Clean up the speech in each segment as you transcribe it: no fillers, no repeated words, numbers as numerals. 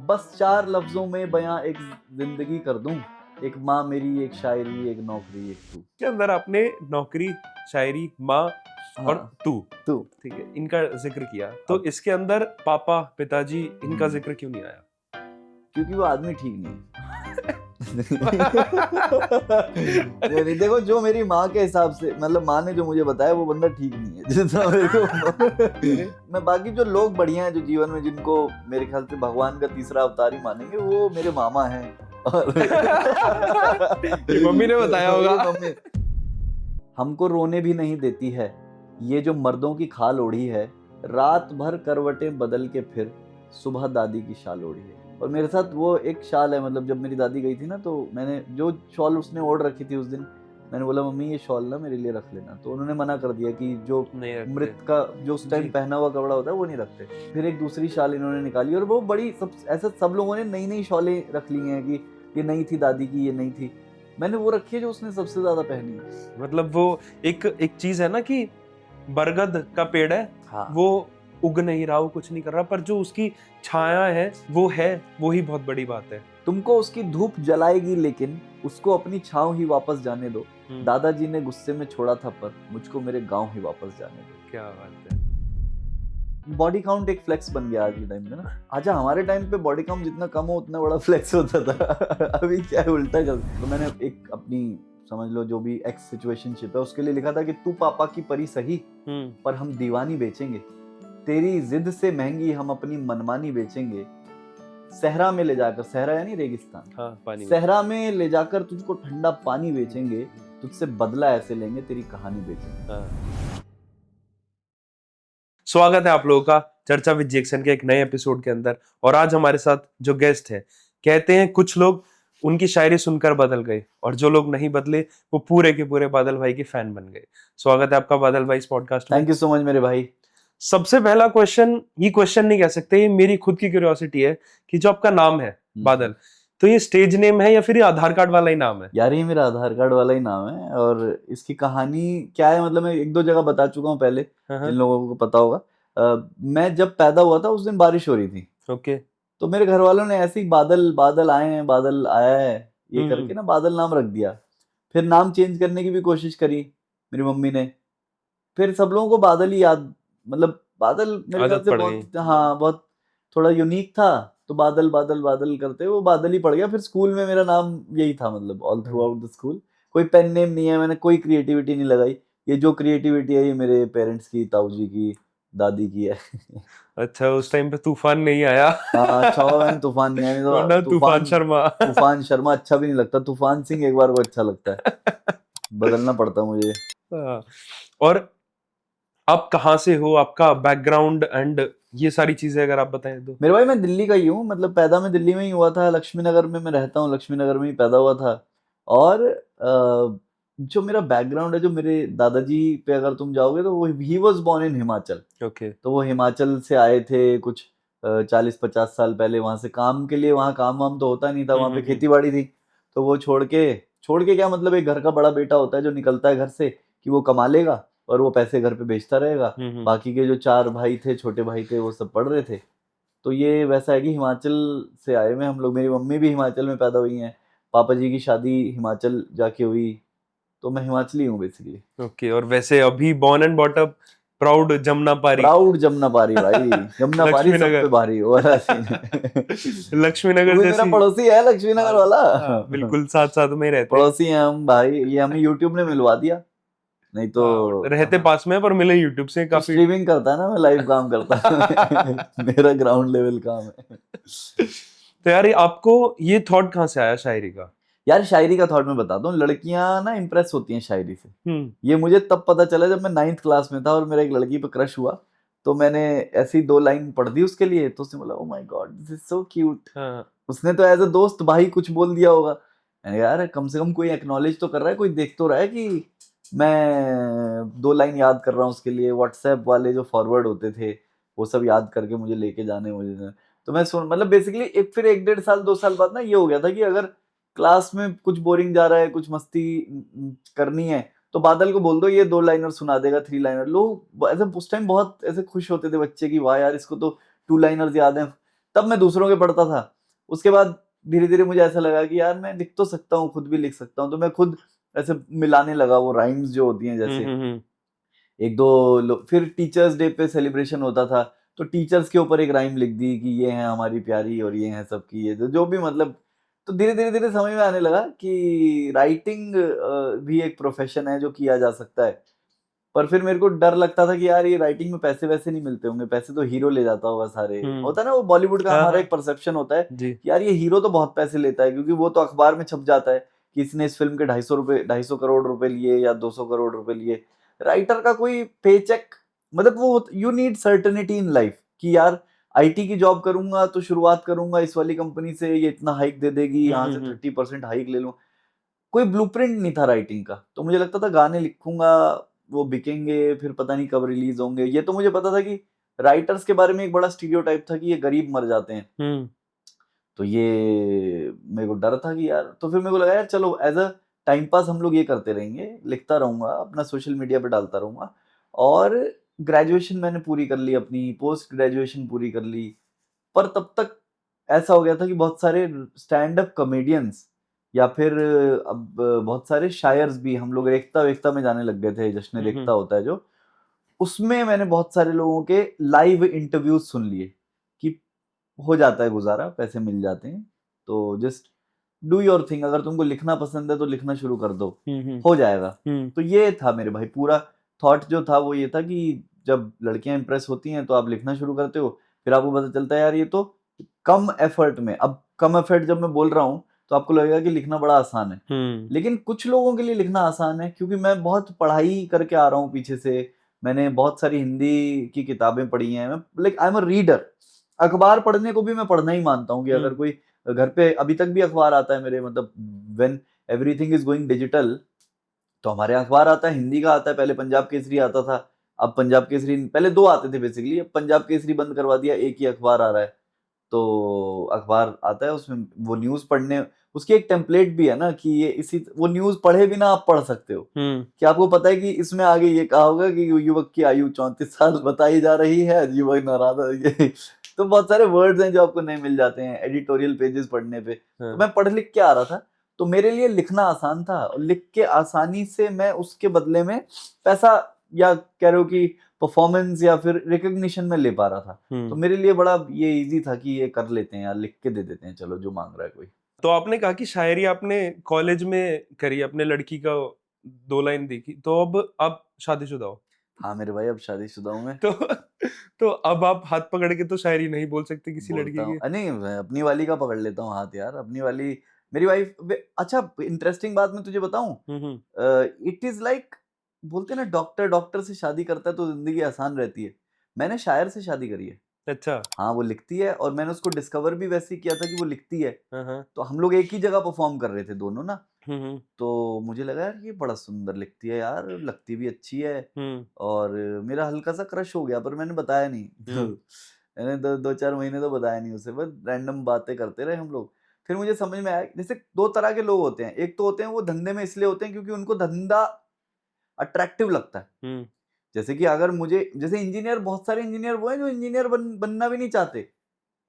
बस 4 लफ्जों में बयां एक जिंदगी कर दूं, एक माँ मेरी, एक शायरी, एक नौकरी, एक तू। के अंदर आपने नौकरी, शायरी, माँ और हाँ, तू, तू। ठीक है, इनका जिक्र किया, तो अब- इसके अंदर पापा, पिताजी, इनका जिक्र क्यों नहीं आया? क्योंकि वो आदमी ठीक नहीं है। नहीं, देखो, जो मेरी माँ के हिसाब से, मतलब माँ ने जो मुझे बताया, वो बंदा ठीक नहीं है जितना मेरे को मैं बाकी जो लोग बढ़िया हैं जो जीवन में, जिनको मेरे ख्याल से भगवान का तीसरा अवतार ही मानेंगे, वो मेरे मामा हैं। और ये मम्मी ने बताया होगा। ये मम्मी हमको रोने भी नहीं देती है, ये जो मर्दों की खाल ओढ़ी है, रात भर करवटें बदल के फिर सुबह दादी की शाल ओढ़ी है। और मेरे साथ वो एक शाल है, मतलब जब मेरी दादी गई थी ना, तो मैंने जो शॉल उसने ओढ़ रखी थी उस दिन, मैंने बोला मम्मी ये शॉल ना मेरे लिए रख लेना, तो उन्होंने मना कर दिया कि जो नहीं रखते। मृत का जो उस टाइम जी। पहना हुआ कपड़ा होता है वो नहीं रखते। फिर एक दूसरी शाल इन्होंने निकाली, और वो बड़ी ऐसा सब लोगों ने नई नई शॉलें रख ली हैं कि ये नई थी दादी की, ये नई थी। मैंने वो रखी है जो उसने सबसे ज्यादा पहनी है। मतलब वो एक चीज है ना कि बरगद का पेड़ है, हाँ, वो उग नहीं रहा, वो कुछ नहीं कर रहा, पर जो उसकी छाया है वो ही बहुत बड़ी बात है। तुमको उसकी धूप जलाएगी, लेकिन उसको अपनी छांव ही वापस जाने दो। दादाजी ने गुस्से में छोड़ा था, पर मुझको मेरे गांव ही वापस जाने दो। क्या बात है। बॉडी काउंट एक फ्लेक्स बन गया आज के टाइम में ना। अच्छा, हमारे टाइम पे बॉडी काउंट जितना कम हो उतना बड़ा फ्लेक्स होता था। अभी क्या है, उल्टा कर। तो मैंने एक अपनी, समझ लो, जो भी एक्स सिचुएशनशिप है, उसके लिए लिखा था कि तू पापा की परी सही, पर हम दीवानी बेचेंगे, तेरी जिद से महंगी हम अपनी मनमानी बेचेंगे। सहरा में ले जाकर, सहरा यानी रेगिस्तान, हाँ, पानी सहरा में ले जाकर तुझको ठंडा पानी बेचेंगे, तुझसे बदला ऐसे लेंगे, तेरी कहानी बेचेंगे। हाँ। स्वागत है आप लोगों का चर्चा विद जैक्सन के एक नए एपिसोड के अंदर। और आज हमारे साथ जो गेस्ट है, कहते हैं कुछ लोग उनकी शायरी सुनकर बदल गए, और जो लोग नहीं बदले वो पूरे के पूरे बादल भाई के फैन बन गए। स्वागत है आपका बादल भाई इस पॉडकास्ट में। थैंक यू सो मच मेरे भाई। सबसे पहला क्वेश्चन, ये क्वेश्चन नहीं कह सकते, ये मेरी खुद की क्यूरियोसिटी है कि जो आपका नाम है बादल, तो ये स्टेज नेम है या फिर ये आधार कार्ड वाला ही नाम है? यार ये मेरा आधार कार्ड वाला ही नाम है, और इसकी कहानी क्या है, मतलब मैं एक दो जगह बता चुका हूँ पहले, जिन लोगों को पता होगा। मैं जब पैदा हुआ था उस दिन बारिश हो रही थी। ओके। तो मेरे घर वालों ने ऐसे ही बादल बादल आए हैं, बादल आया है, ये करके ना बादल नाम रख दिया। फिर नाम चेंज करने की भी कोशिश करी मेरी मम्मी ने, फिर सब लोगों को बादल ही याद, मतलब बादल मेरे ख्याल आदत से पड़ बहुत, हाँ, बहुत थोड़ा यूनिक था, तो बादल बादल बादल करते वो बादल ही पड़ गया। फिर स्कूल में मेरा नाम यही था, मतलब all through out the school. कोई पेन नेम नहीं है, मैंने कोई क्रिएटिविटी नहीं लगाई। ये जो क्रिएटिविटी है ये मेरे पेरेंट्स की, ताऊ जी की, दादी की है। अच्छा, उस टाइम पे तूफान नहीं आया। हाँ, चौवन तूफान नहीं है, वरना तो तूफान शर्मा। तूफान शर्मा अच्छा भी नहीं लगता, तूफान सिंह एक बार को अच्छा लगता है। बदलना पड़ता मुझे। हाँ। और आप कहाँ से हो, आपका बैकग्राउंड एंड ये सारी चीजें अगर आप बताएं तो। मेरे भाई, मैं दिल्ली का ही हूँ, मतलब पैदा मैं दिल्ली में ही हुआ था, लक्ष्मी नगर में मैं रहता हूँ, लक्ष्मी नगर में ही पैदा हुआ था। और जो मेरा बैकग्राउंड है, जो मेरे दादाजी पे अगर तुम जाओगे तो वो he was born in Himachal. Okay. तो वो हिमाचल से आए थे कुछ 40-50 साल पहले, वहां से काम के लिए। वहाँ काम वाम तो होता नहीं था, वहाँ पे खेती बाड़ी थी। तो वो छोड़ के क्या, मतलब एक घर का बड़ा बेटा होता है जो निकलता है घर से कि वो कमा लेगा और वो पैसे घर पे भेजता रहेगा। बाकी के जो 4 भाई थे, छोटे भाई थे, वो सब पढ़ रहे थे। तो ये वैसा है कि हिमाचल से आए हुए हम लोग। मेरी मम्मी भी हिमाचल में पैदा हुई हैं, पापा जी की शादी हिमाचल जाके हुई, तो मैं हिमाचली हूँ बेसिकली। ओके। और वैसे अभी born and brought up proud Jamuna पारी। प्राउड जमुना पारी भाई। जमुना पारी सब पे भारी, वो वाला सीन है। लक्ष्मी तू नगर भी मेरा जैसी। पड़ोसी है, लक्ष्मी नगर वाला। बिल्कुल साथ साथ में रहते हैं। पड़ोसी हैं हम भाई, ये हमें यूट्यूब ने मिलवा दिया, नहीं तो रहते पास में पर मिले यूट्यूब से काफी। स्ट्रीमिंग करता है ना, मैं लाइव काम करता हूँ। मेरा ग्राउंड लेवल काम है। तो यार आपको ये थॉट कहाँ से आया शायरी का? यार शायरी का थॉट मैं बताता हूँ, लड़कियां ना इम्प्रेस होती हैं शायरी से। ये मुझे तब पता चला जब मैं 9th क्लास में था और मेरा एक लड़की पे क्रश हुआ। तो मैंने ऐसी 2 लाइन पढ़ दी उसके लिए, तो उसने बोला oh my God this is so cute. उसने तो एज अ दोस्त भाई कुछ बोल दिया होगा, मैंने कहा, यार कम से कम कोई एक्नॉलेज तो कर रहा है, कोई देख तो रहा है कि मैं 2 लाइन याद कर रहा हूँ उसके लिए। व्हाट्सएप वाले जो फॉरवर्ड होते थे वो सब याद करके मुझे लेके जाने, मुझे तो मैं सुन, मतलब बेसिकली फिर 1-1.5 साल 2 साल बाद ना ये हो गया था कि अगर क्लास में कुछ बोरिंग जा रहा है, कुछ मस्ती करनी है, तो बादल को बोल दो ये 2 लाइनर सुना देगा, 3 लाइनर। लोग ऐसे उस टाइम बहुत ऐसे खुश होते थे बच्चे की, वाह यार इसको तो 2 लाइनर्स याद हैं। तब मैं दूसरों के पढ़ता था, उसके बाद धीरे धीरे मुझे ऐसा लगा कि यार मैं लिख तो सकता हूँ, खुद भी लिख सकता हूँ, तो मैं खुद ऐसे मिलाने लगा वो राइम्स जो होती हैं जैसे एक दो फिर टीचर्स डे पे सेलिब्रेशन होता था तो टीचर्स के ऊपर एक राइम लिख दी कि ये है हमारी प्यारी और ये है सबकी, ये जो भी मतलब। तो धीरे धीरे धीरे समझ में आने लगा कि राइटिंग भी एक प्रोफेशन है जो किया जा सकता है। पर फिर मेरे को डर लगता था कि यार ये राइटिंग में पैसे वैसे नहीं मिलते होंगे, पैसे तो हीरो ले जाता होगा सारे। होता है ना वो बॉलीवुड का हाँ, हमारा हाँ। एक परसेप्शन होता है जी। कि यार ये हीरो तो बहुत पैसे लेता है, क्योंकि वो तो अखबार में छप जाता है कि इसने इस फिल्म के 250 करोड़ रुपए लिए या 200 करोड़ रुपए लिए। राइटर का कोई पे चेक, मतलब वो you need certainty in life कि यार आईटी की जॉब करूंगा तो शुरुआत करूंगा इस वाली कंपनी से, ये इतना हाइक दे देगी, यहाँ से 30% हाइक ले लूं। कोई ब्लूप्रिंट नहीं था राइटिंग का। तो मुझे लगता था गाने लिखूंगा, वो बिकेंगे, फिर पता नहीं कब रिलीज होंगे। ये तो मुझे पता था कि राइटर्स के बारे में एक बड़ा स्टीरियोटाइप था कि ये गरीब मर जाते हैं। तो ये मेरे को डर था कि यार, तो फिर मेरे को लगा यार चलो एज अ टाइम पास हम लोग ये करते रहेंगे, लिखता रहूंगा, अपना सोशल मीडिया पे डालता रहूंगा। और ग्रेजुएशन मैंने पूरी कर ली, अपनी पोस्ट ग्रेजुएशन पूरी कर ली। पर तब तक ऐसा हो गया था कि बहुत सारे स्टैंड अप कॉमेडियंस या फिर अब बहुत सारे शायर्स भी, हम लोग रेख्ता वेख्ता में जाने लग गए थे, जश्न रेख्ता होता है जो, उसमें मैंने बहुत सारे लोगों के लाइव इंटरव्यूज सुन लिए कि हो जाता है गुजारा, पैसे मिल जाते हैं, तो जस्ट डू योर थिंग, अगर तुमको लिखना पसंद है तो लिखना शुरू कर दो, हो जाएगा। तो ये था मेरे भाई पूरा थॉट जो था वो ये था कि जब लड़कियां इंप्रेस होती हैं तो आप लिखना शुरू करते हो, फिर आपको पता चलता है यार ये तो कम एफर्ट में, अब कम एफर्ट जब मैं बोल रहा हूँ तो आपको लगेगा कि लिखना बड़ा आसान है, लेकिन कुछ लोगों के लिए लिखना आसान है, क्योंकि मैं बहुत पढ़ाई करके आ रहा हूँ पीछे से, मैंने बहुत सारी हिंदी की किताबें पढ़ी हैं, मैं like I am a reader. अखबार पढ़ने को भी मैं पढ़ना ही मानता हूँ कि अगर कोई घर पे अभी तक भी अखबार आता है मेरे, मतलब when everything is going digital, तो हमारे यहाँ अखबार आता है, हिंदी का आता है, पहले पंजाब केसरी आता था, अब पंजाब केसरी, पहले 2 आते थे बेसिकली, अब पंजाब केसरी बंद करवा दिया, एक ही अखबार आ रहा है। तो अखबार आता है, उसमें वो न्यूज़ पढ़ने, उसकी एक टेम्पलेट भी है ना कि ये इसी, वो न्यूज़ पढ़े बिना आप पढ़ सकते हो कि आपको पता है कि इसमें आगे ये कहा होगा कि युवक की आयु 34 साल बताई जा रही है, युवक नाराज ये तो बहुत सारे वर्ड्स हैं जो आपको नहीं मिल जाते हैं एडिटोरियल पेजेस पढ़ने पे। तो मैं पढ़ लिख के आ रहा था, तो मेरे लिए लिखना आसान था, और लिख के आसानी से मैं उसके बदले में पैसा, या कह रहे हो कि परफॉर्मेंस या फिर रिकग्निशन में ले पा रहा था। तो मेरे लिए बड़ा ये इजी था कि ये कर लेते हैं यार, लिख के दे देते हैं, चलो जो मांग रहा है कोई। तो आपने कहा कि शायरी आपने कॉलेज में करी, अपने लड़की का 2 लाइन देखी, तो अब आप शादीशुदा हो। हाँ मेरे भाई, अब शादीशुदा हूँ मैं। तो तो अब आप हाथ पकड़ के तो शायरी नहीं बोल सकते किसी बोलता लड़की हूँ, की। नहीं मैं अपनी वाली का पकड़ लेता हूँ हाथ यार, अपनी वाली, मेरी वाइफ। अच्छा इंटरेस्टिंग बात मैं तुझे बताऊं, इट इज लाइक, बोलते हैं ना डॉक्टर डॉक्टर से शादी करता है तो जिंदगी आसान रहती है, मैंने शायर से शादी करी है। अच्छा। हाँ वो लिखती है, और मैंने उसको डिस्कवर भी वैसे ही किया था कि वो लिखती है। हाँ। तो हम लोग एक ही जगह परफॉर्म कर रहे थे दोनों ना, हम्म। तो मुझे लगा यार ये बड़ा सुंदर लिखती है यार, लगती भी अच्छी है, हम्म। और मेरा हल्का सा क्रश हो गया, पर मैंने बताया नहीं मैंने 2-4 महीने तो बताया नहीं उसे, बस रैंडम बातें करते रहे हम लोग। फिर मुझे समझ में आया, जैसे 2 तरह के लोग होते हैं, एक तो होते हैं वो धंधे में इसलिए होते हैं क्योंकि उनको धंधा अट्रैक्टिव लगता है। जैसे कि अगर मुझे, जैसे इंजीनियर, बहुत सारे इंजीनियर वो हैं जो इंजीनियर बनना भी नहीं चाहते,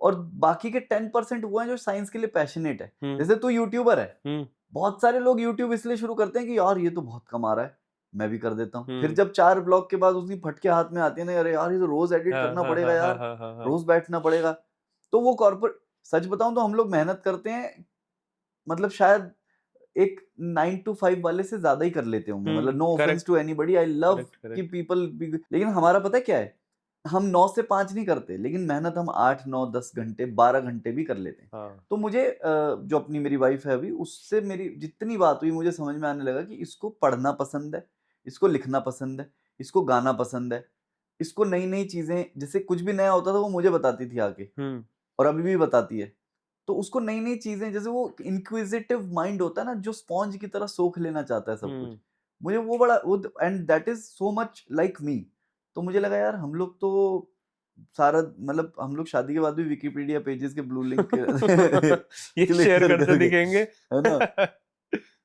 और बाकी के 10% वो हैं जो साइंस के लिए पैशनेट है। जैसे तू यूट्यूबर है, बहुत सारे लोग यूट्यूब इसलिए शुरू करते हैं कि यार ये तो बहुत कमा रहा है, मैं भी कर देता हूँ। फिर जब 4 ब्लॉग के बाद उसकी फटके हाथ में आती है ना, अरे यार ये तो रोज एडिट करना पड़ेगा यार, रोज बैठना पड़ेगा, तो वो कॉर्पोरेट, सच बताऊं तो हम लोग मेहनत करते हैं, मतलब शायद एक 9 to 5 वाले से ज्यादा ही कर लेते होंगे, मतलब no offence to anybody, I love कि पीपल, लेकिन हमारा पता है क्या है, हम 9 से 5 नहीं करते, लेकिन मेहनत हम 8 9 10 घंटे 12 घंटे भी कर लेते हैं। तो मुझे जो अपनी मेरी वाइफ है अभी, उससे मेरी जितनी बात हुई, मुझे समझ में आने लगा कि इसको पढ़ना पसंद है, इसको लिखना पसंद है, इसको गाना पसंद है, इसको नई नई चीजें, जैसे कुछ भी नया होता था वो मुझे बताती थी आके, और अभी भी बताती है। तो उसको नई नई चीजें, जैसे वो इंक्विजिटिव माइंड होता है ना, जो स्पॉन्ज की तरह सोख लेना चाहता है सब कुछ, मुझे वो बड़ा वो, and that is so much like me. तो मुझे लगा यार हम लोग तो सारा, मतलब हम लोग शादी के बाद भी विकिपीडिया पेजेस के ब्लू लिंक ये क्लिक शेयर कर करते करके, दिखेंगे। है ना।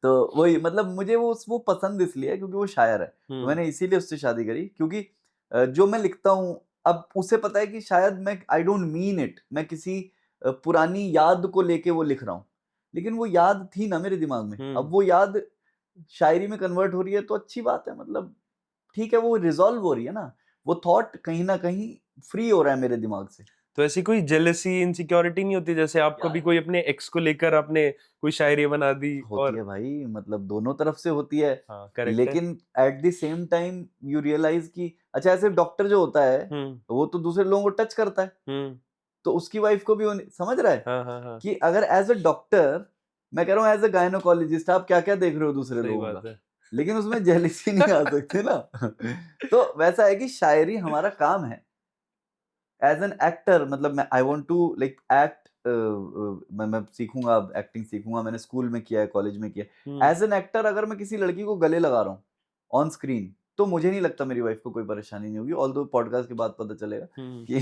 तो वही, मतलब मुझे वो पसंद इसलिए है क्योंकि वो शायर है, तो मैंने इसीलिए उससे शादी करी, क्योंकि जो मैं लिखता हूँ, अब उसे पता है कि शायद मैं, आई डोंट मीन इट, मैं किसी पुरानी याद को लेके वो लिख रहा हूँ, लेकिन वो याद थी ना मेरे दिमाग में, अब वो याद शायरी में कन्वर्ट हो रही है तो अच्छी बात है, मतलब ठीक है, वो रिजॉल्व हो रही है ना, वो थॉट कहीं ना कहीं फ्री हो रहा है मेरे दिमाग से। तो ऐसी कोई जेलसी इनसिक्योरिटी नहीं होती, जैसे आप कभी कोई अपने एक्स को लेकर आपने कोई शायरी बना दी? होती और है भाई, मतलब दोनों तरफ से होती है। हाँ, करेक्ट है। लेकिन at the same time you realise कि अच्छा, ऐसे डॉक्टर जो होता है वो तो दूसरे लोगों को टच करता है, तो उसकी वाइफ को भी समझ रहा है हाँ, हाँ, हाँ। कि अगर एज अ डॉक्टर, मैं कह रहा हूँ एज अ गायनोकोलॉजिस्ट, आप क्या क्या देख रहे हो दूसरे सही लोगों बात का, है। लेकिन उसमें जेलिसी नहीं आ सकती ना। तो वैसा है कि शायरी हमारा काम है एज एन एक्टर, मतलब मैं I want to like act, मैं सीखूंगा, अब एक्टिंग सीखूंगा, मैंने स्कूल में किया है, कॉलेज में किया। एज एन एक्टर अगर मैं किसी लड़की को गले लगा रहा हूँ ऑन स्क्रीन, तो मुझे नहीं लगता मेरी वाइफ को कोई परेशानी नहीं होगी, ऑल्दो पॉडकास्ट के बाद पता चलेगा कि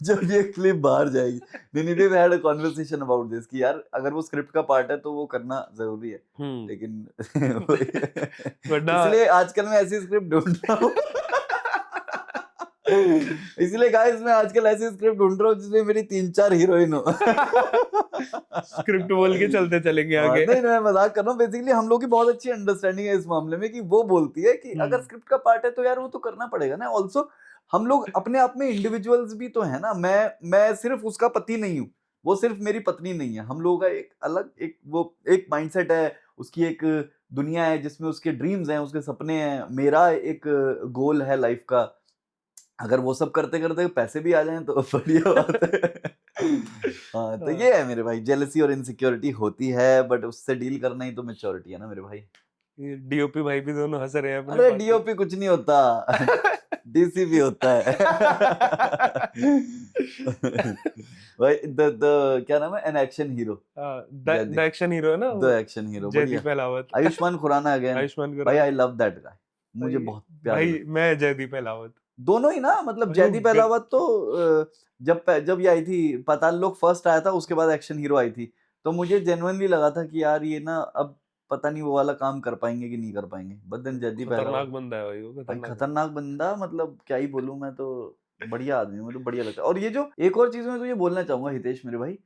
जब ये क्लिप बाहर जाएगी, नहीं we had a conversation about this कि यार अगर वो स्क्रिप्ट का पार्ट है तो वो करना जरूरी है, लेकिन इसलिए आजकल मैं ऐसी स्क्रिप्ट ढूंढ रहा हूँ। इसलिए गाइस मैं आजकल ऐसी स्क्रिप्ट ढूंढ रहा हूँ जिसमें मेरी 3-4 हीरोइन हो। स्क्रिप्ट बोल के चलते चलेंगे आगे। नहीं मैं मजाक कर रहा हूँ, बेसिकली हम लोग की बहुत अच्छी अंडरस्टैंडिंग है इस मामले में कि वो बोलती है कि अगर स्क्रिप्ट का पार्ट है तो यार वो तो करना पड़ेगा ना। ऑल्सो हम लोग अपने आप में इंडिविजुअल्स भी तो है ना, मैं सिर्फ उसका पति नहीं हूँ, वो सिर्फ मेरी पत्नी नहीं है, हम लोगों का एक अलग एक माइंडसेट है, उसकी एक दुनिया है जिसमें उसके ड्रीम्स हैं, उसके सपने हैं, मेरा एक गोल है लाइफ का। अगर वो सब करते करते पैसे भी आ जाएं तो बढ़िया बात है। हाँ, तो ये है मेरे भाई, जेलसी और इनसिक्योरिटी होती है, बट उससे डील करना ही तो मैच्योरिटी है ना मेरे भाई। डीओपी भाई भी दोनों हंस रहे हैं अपने अरे पास ही। डीओपी कुछ नहीं होता, डीसी भी होता है। भाई द क्या नाम है, an action hero, the action hero है ना द एक्शन हीरो, जयदीप बढ़िया। अहलावत। आयुष्मान खुराना अगेन, आयुष्मान भाई Khurana I love that guy, मुझे बहुत प्यार भाई, लगता मैं जयदीप अहलावत दोनों ही ना, मतलब भाई वो जयदीप अहलावत तो जब ये आई थी पाताल लोक फर्स्ट आया था, उसके बाद एक्शन हीरो आई थी, तो मुझे जेन्युइनली लगा था कि यार ये ना अब पता नहीं वो वाला काम कर पाएंगे कि नहीं कर पाएंगे, बट देन जयदीप खतरनाक अहलावत, बंदा है भाई, वो भाई खतरनाक खतरनाक बंदा, मतलब क्या ही बोलूं मैं तो, बढ़िया आदमी, मुझे तो बढ़िया लगता है। और ये जो एक और चीज मैं तो ये बोलना चाहूंगा हितेश मेरे भाई,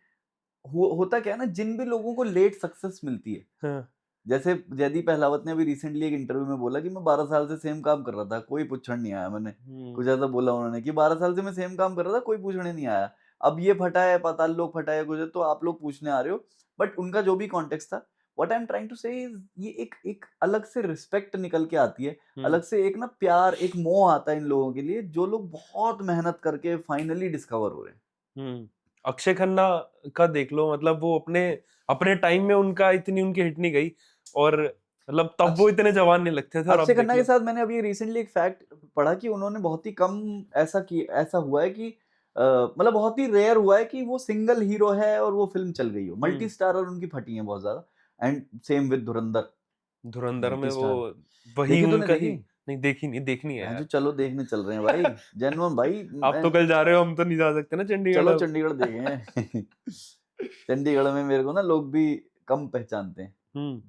होता क्या है ना, जिन भी लोगों को लेट सक्सेस मिलती है, हाँ। जैसे जयदीप अहलावत ने अभी रिसेंटली एक इंटरव्यू में बोला कि मैं 12 साल से सेम काम कर रहा था, कोई पूछने नहीं आया, मैंने कुछ ऐसा बोला उन्होंने कि 12 साल से मैं सेम काम कर रहा था, कोई पूछने नहीं आया, अब ये फटा है, पाताल लोक फटा है कुछ, तो आप लोग पूछने आ रहे हो। बट उनका जो भी कॉन्टेक्स्ट था, what I am trying to say is, ये एक अलग से रिस्पेक्ट निकल के आती है, अलग से एक ना प्यार, एक मोह आता है इन लोगों के लिए, जो लोग बहुत मेहनत करके फाइनली डिस्कवर हो रहे हैं। अक्षय खन्ना का देख लो, मतलब वो अपने अपने टाइम में उनका इतनी उनकी हिट नहीं गई, और मतलब तब वो इतने जवान नहीं लगते थे, और अब अक्षय देख खन्ना लो। के साथ मैंने अभी रिसेंटली एक फैक्ट पढ़ा कि उन्होंने बहुत ही कम ऐसा हुआ है कि मतलब बहुत ही रेयर हुआ है कि वो सिंगल हीरो है और वो फिल्म चल गई हो, मल्टी स्टार और उनकी फटी है बहुत ज्यादा। एंड सेम विद धुरंधर, धुरंधर में मल्टी वो स्टार वही देखी, तूने उनका देखी? ही। नहीं देखी, नहीं देखनी है मैं जो यार। चलो देखने चल रहे हैं भाई, जेन्युइन भाई, आप तो कल जा रहे हो, हम तो नहीं जा सकते ना चंडीगढ़ चलो अब। चंडीगढ़ देखें। चंडीगढ़ में मेरे को ना लोग भी कम पहचानते हैं,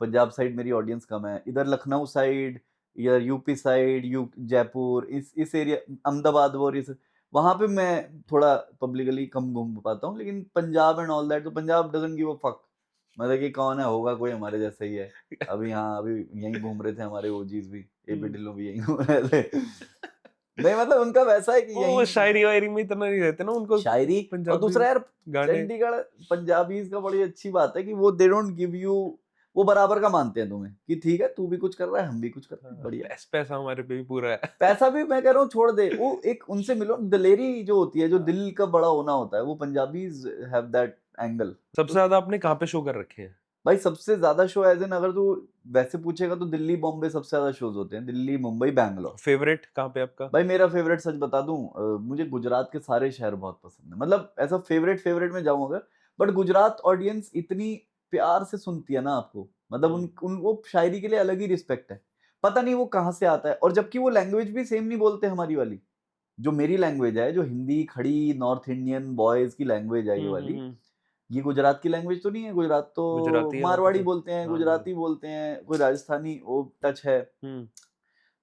पंजाब साइड मेरी ऑडियंस कम है, इधर लखनऊ साइड या यूपी साइड, जयपुर, इस एरिया, अहमदाबाद और इस, वहां पे मैं थोड़ा पब्लिकली कम घूम पाता हूँ, लेकिन पंजाब एंड ऑल दैट, तो Punjab doesn't give a fuck, मतलब कि कौन है, होगा कोई हमारे जैसा ही है। अभी हाँ, अभी यहीं घूम रहे थे हमारे ओजीज भी, एपी ढिल्लों भी यहीं घूम रहे थे। नहीं मतलब उनका वैसा है कि वो यहीं शायरी वायरी में इतना नहीं रहते ना उनको, शायरी, और पंजाबी दूसरा यार गाने। चंडीगढ़ पंजाबीज का बड़ी अच्छी बात है कि वो दे डोंट गिव यू, वो बराबर का मानते हैं तुम्हें कि ठीक है, तू भी कुछ कर रहा है, हम भी कुछ कर रहे हैं, बढ़िया। पैसा हमारे पे भी पूरा है। पैसा भी मैं कह रहा हूँ छोड़ दे, वो एक उनसे मिलो, दिलेरी जो होती है, जो दिल का बड़ा होना होता है, वो पंजाबीज हैव दैट एंगल। सबसे ज्यादा आपने कहाँ पे शो कर रखे हैं? भाई सबसे ज्यादा शो एज एन अगर तू वैसे पूछेगा तो दिल्ली बॉम्बे सबसे ज्यादा शोज होते हैं, दिल्ली मुंबई बैंगलोर। फेवरेट कहाँ पे आपका? भाई मेरा फेवरेट सच बता दूं, मुझे गुजरात के सारे शहर बहुत पसंद है, मतलब ऐसा फेवरेट में जाऊंगा, बट गुजरात ऑडियंस इतनी प्यार से सुनती है ना आपको, मतलब उन वो शायरी के लिए अलग ही रिस्पेक्ट है, पता नहीं वो कहाँ से आता है, और जबकि वो लैंग्वेज भी सेम नहीं बोलते हमारी वाली, जो मेरी लैंग्वेज है, जो हिंदी खड़ी नॉर्थ इंडियन बॉयज की लैंग्वेज है ये वाली, ये गुजरात की लैंग्वेज तो नहीं है, गुजरात तो गुजराती है वहाँ पे मारवाड़ी तो। बोलते हैं, हाँ, गुजराती बोलते हैं, कोई राजस्थानी वो टच है, हम्म।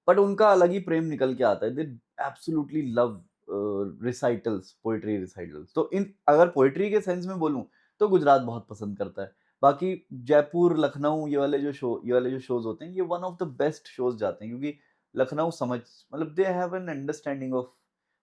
बट उनका अलग ही प्रेम निकल के आता है, दे एब्सोल्युटली लव रिसाइटल्स, पोइट्री रिसाइटल्स। तो इन अगर पोइट्री के सेंस में बोलूं तो गुजरात बहुत पसंद करता है। बाकी जयपुर, लखनऊ, ये वाले जो शोज होते हैं, ये one of the best shows जाते हैं, क्योंकि लखनऊ समझ, मतलब they have an understanding of.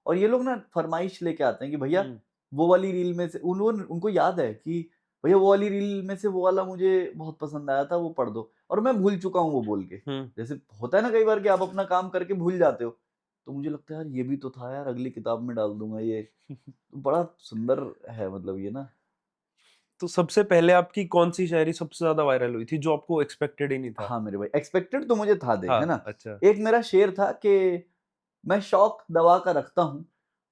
और ये लोग ना फरमाइश लेके आते हैं कि भैया वो वाली रील में से उनको याद है कि भैया वो वाली रील में से वो वाला मुझे बहुत पसंद आया था, वो पढ़ दो, और मैं भूल चुका हूँ वो बोल के। जैसे होता है ना कई बार कि आप अपना काम करके भूल जाते हो, तो मुझे लगता है यार ये भी तो था यार, अगली किताब में डाल दूंगा ये। तो बड़ा सुंदर है मतलब ये ना। तो सबसे पहले आपकी कौन सी शायरी सबसे ज्यादा वायरल हुई थी जो आपको एक्सपेक्टेड ही नहीं था? हाँ मेरे भाई, एक्सपेक्टेड तो मुझे था, देख है ना। अच्छा। एक मेरा शेर था कि मैं शौक दवा का रखता हूँ,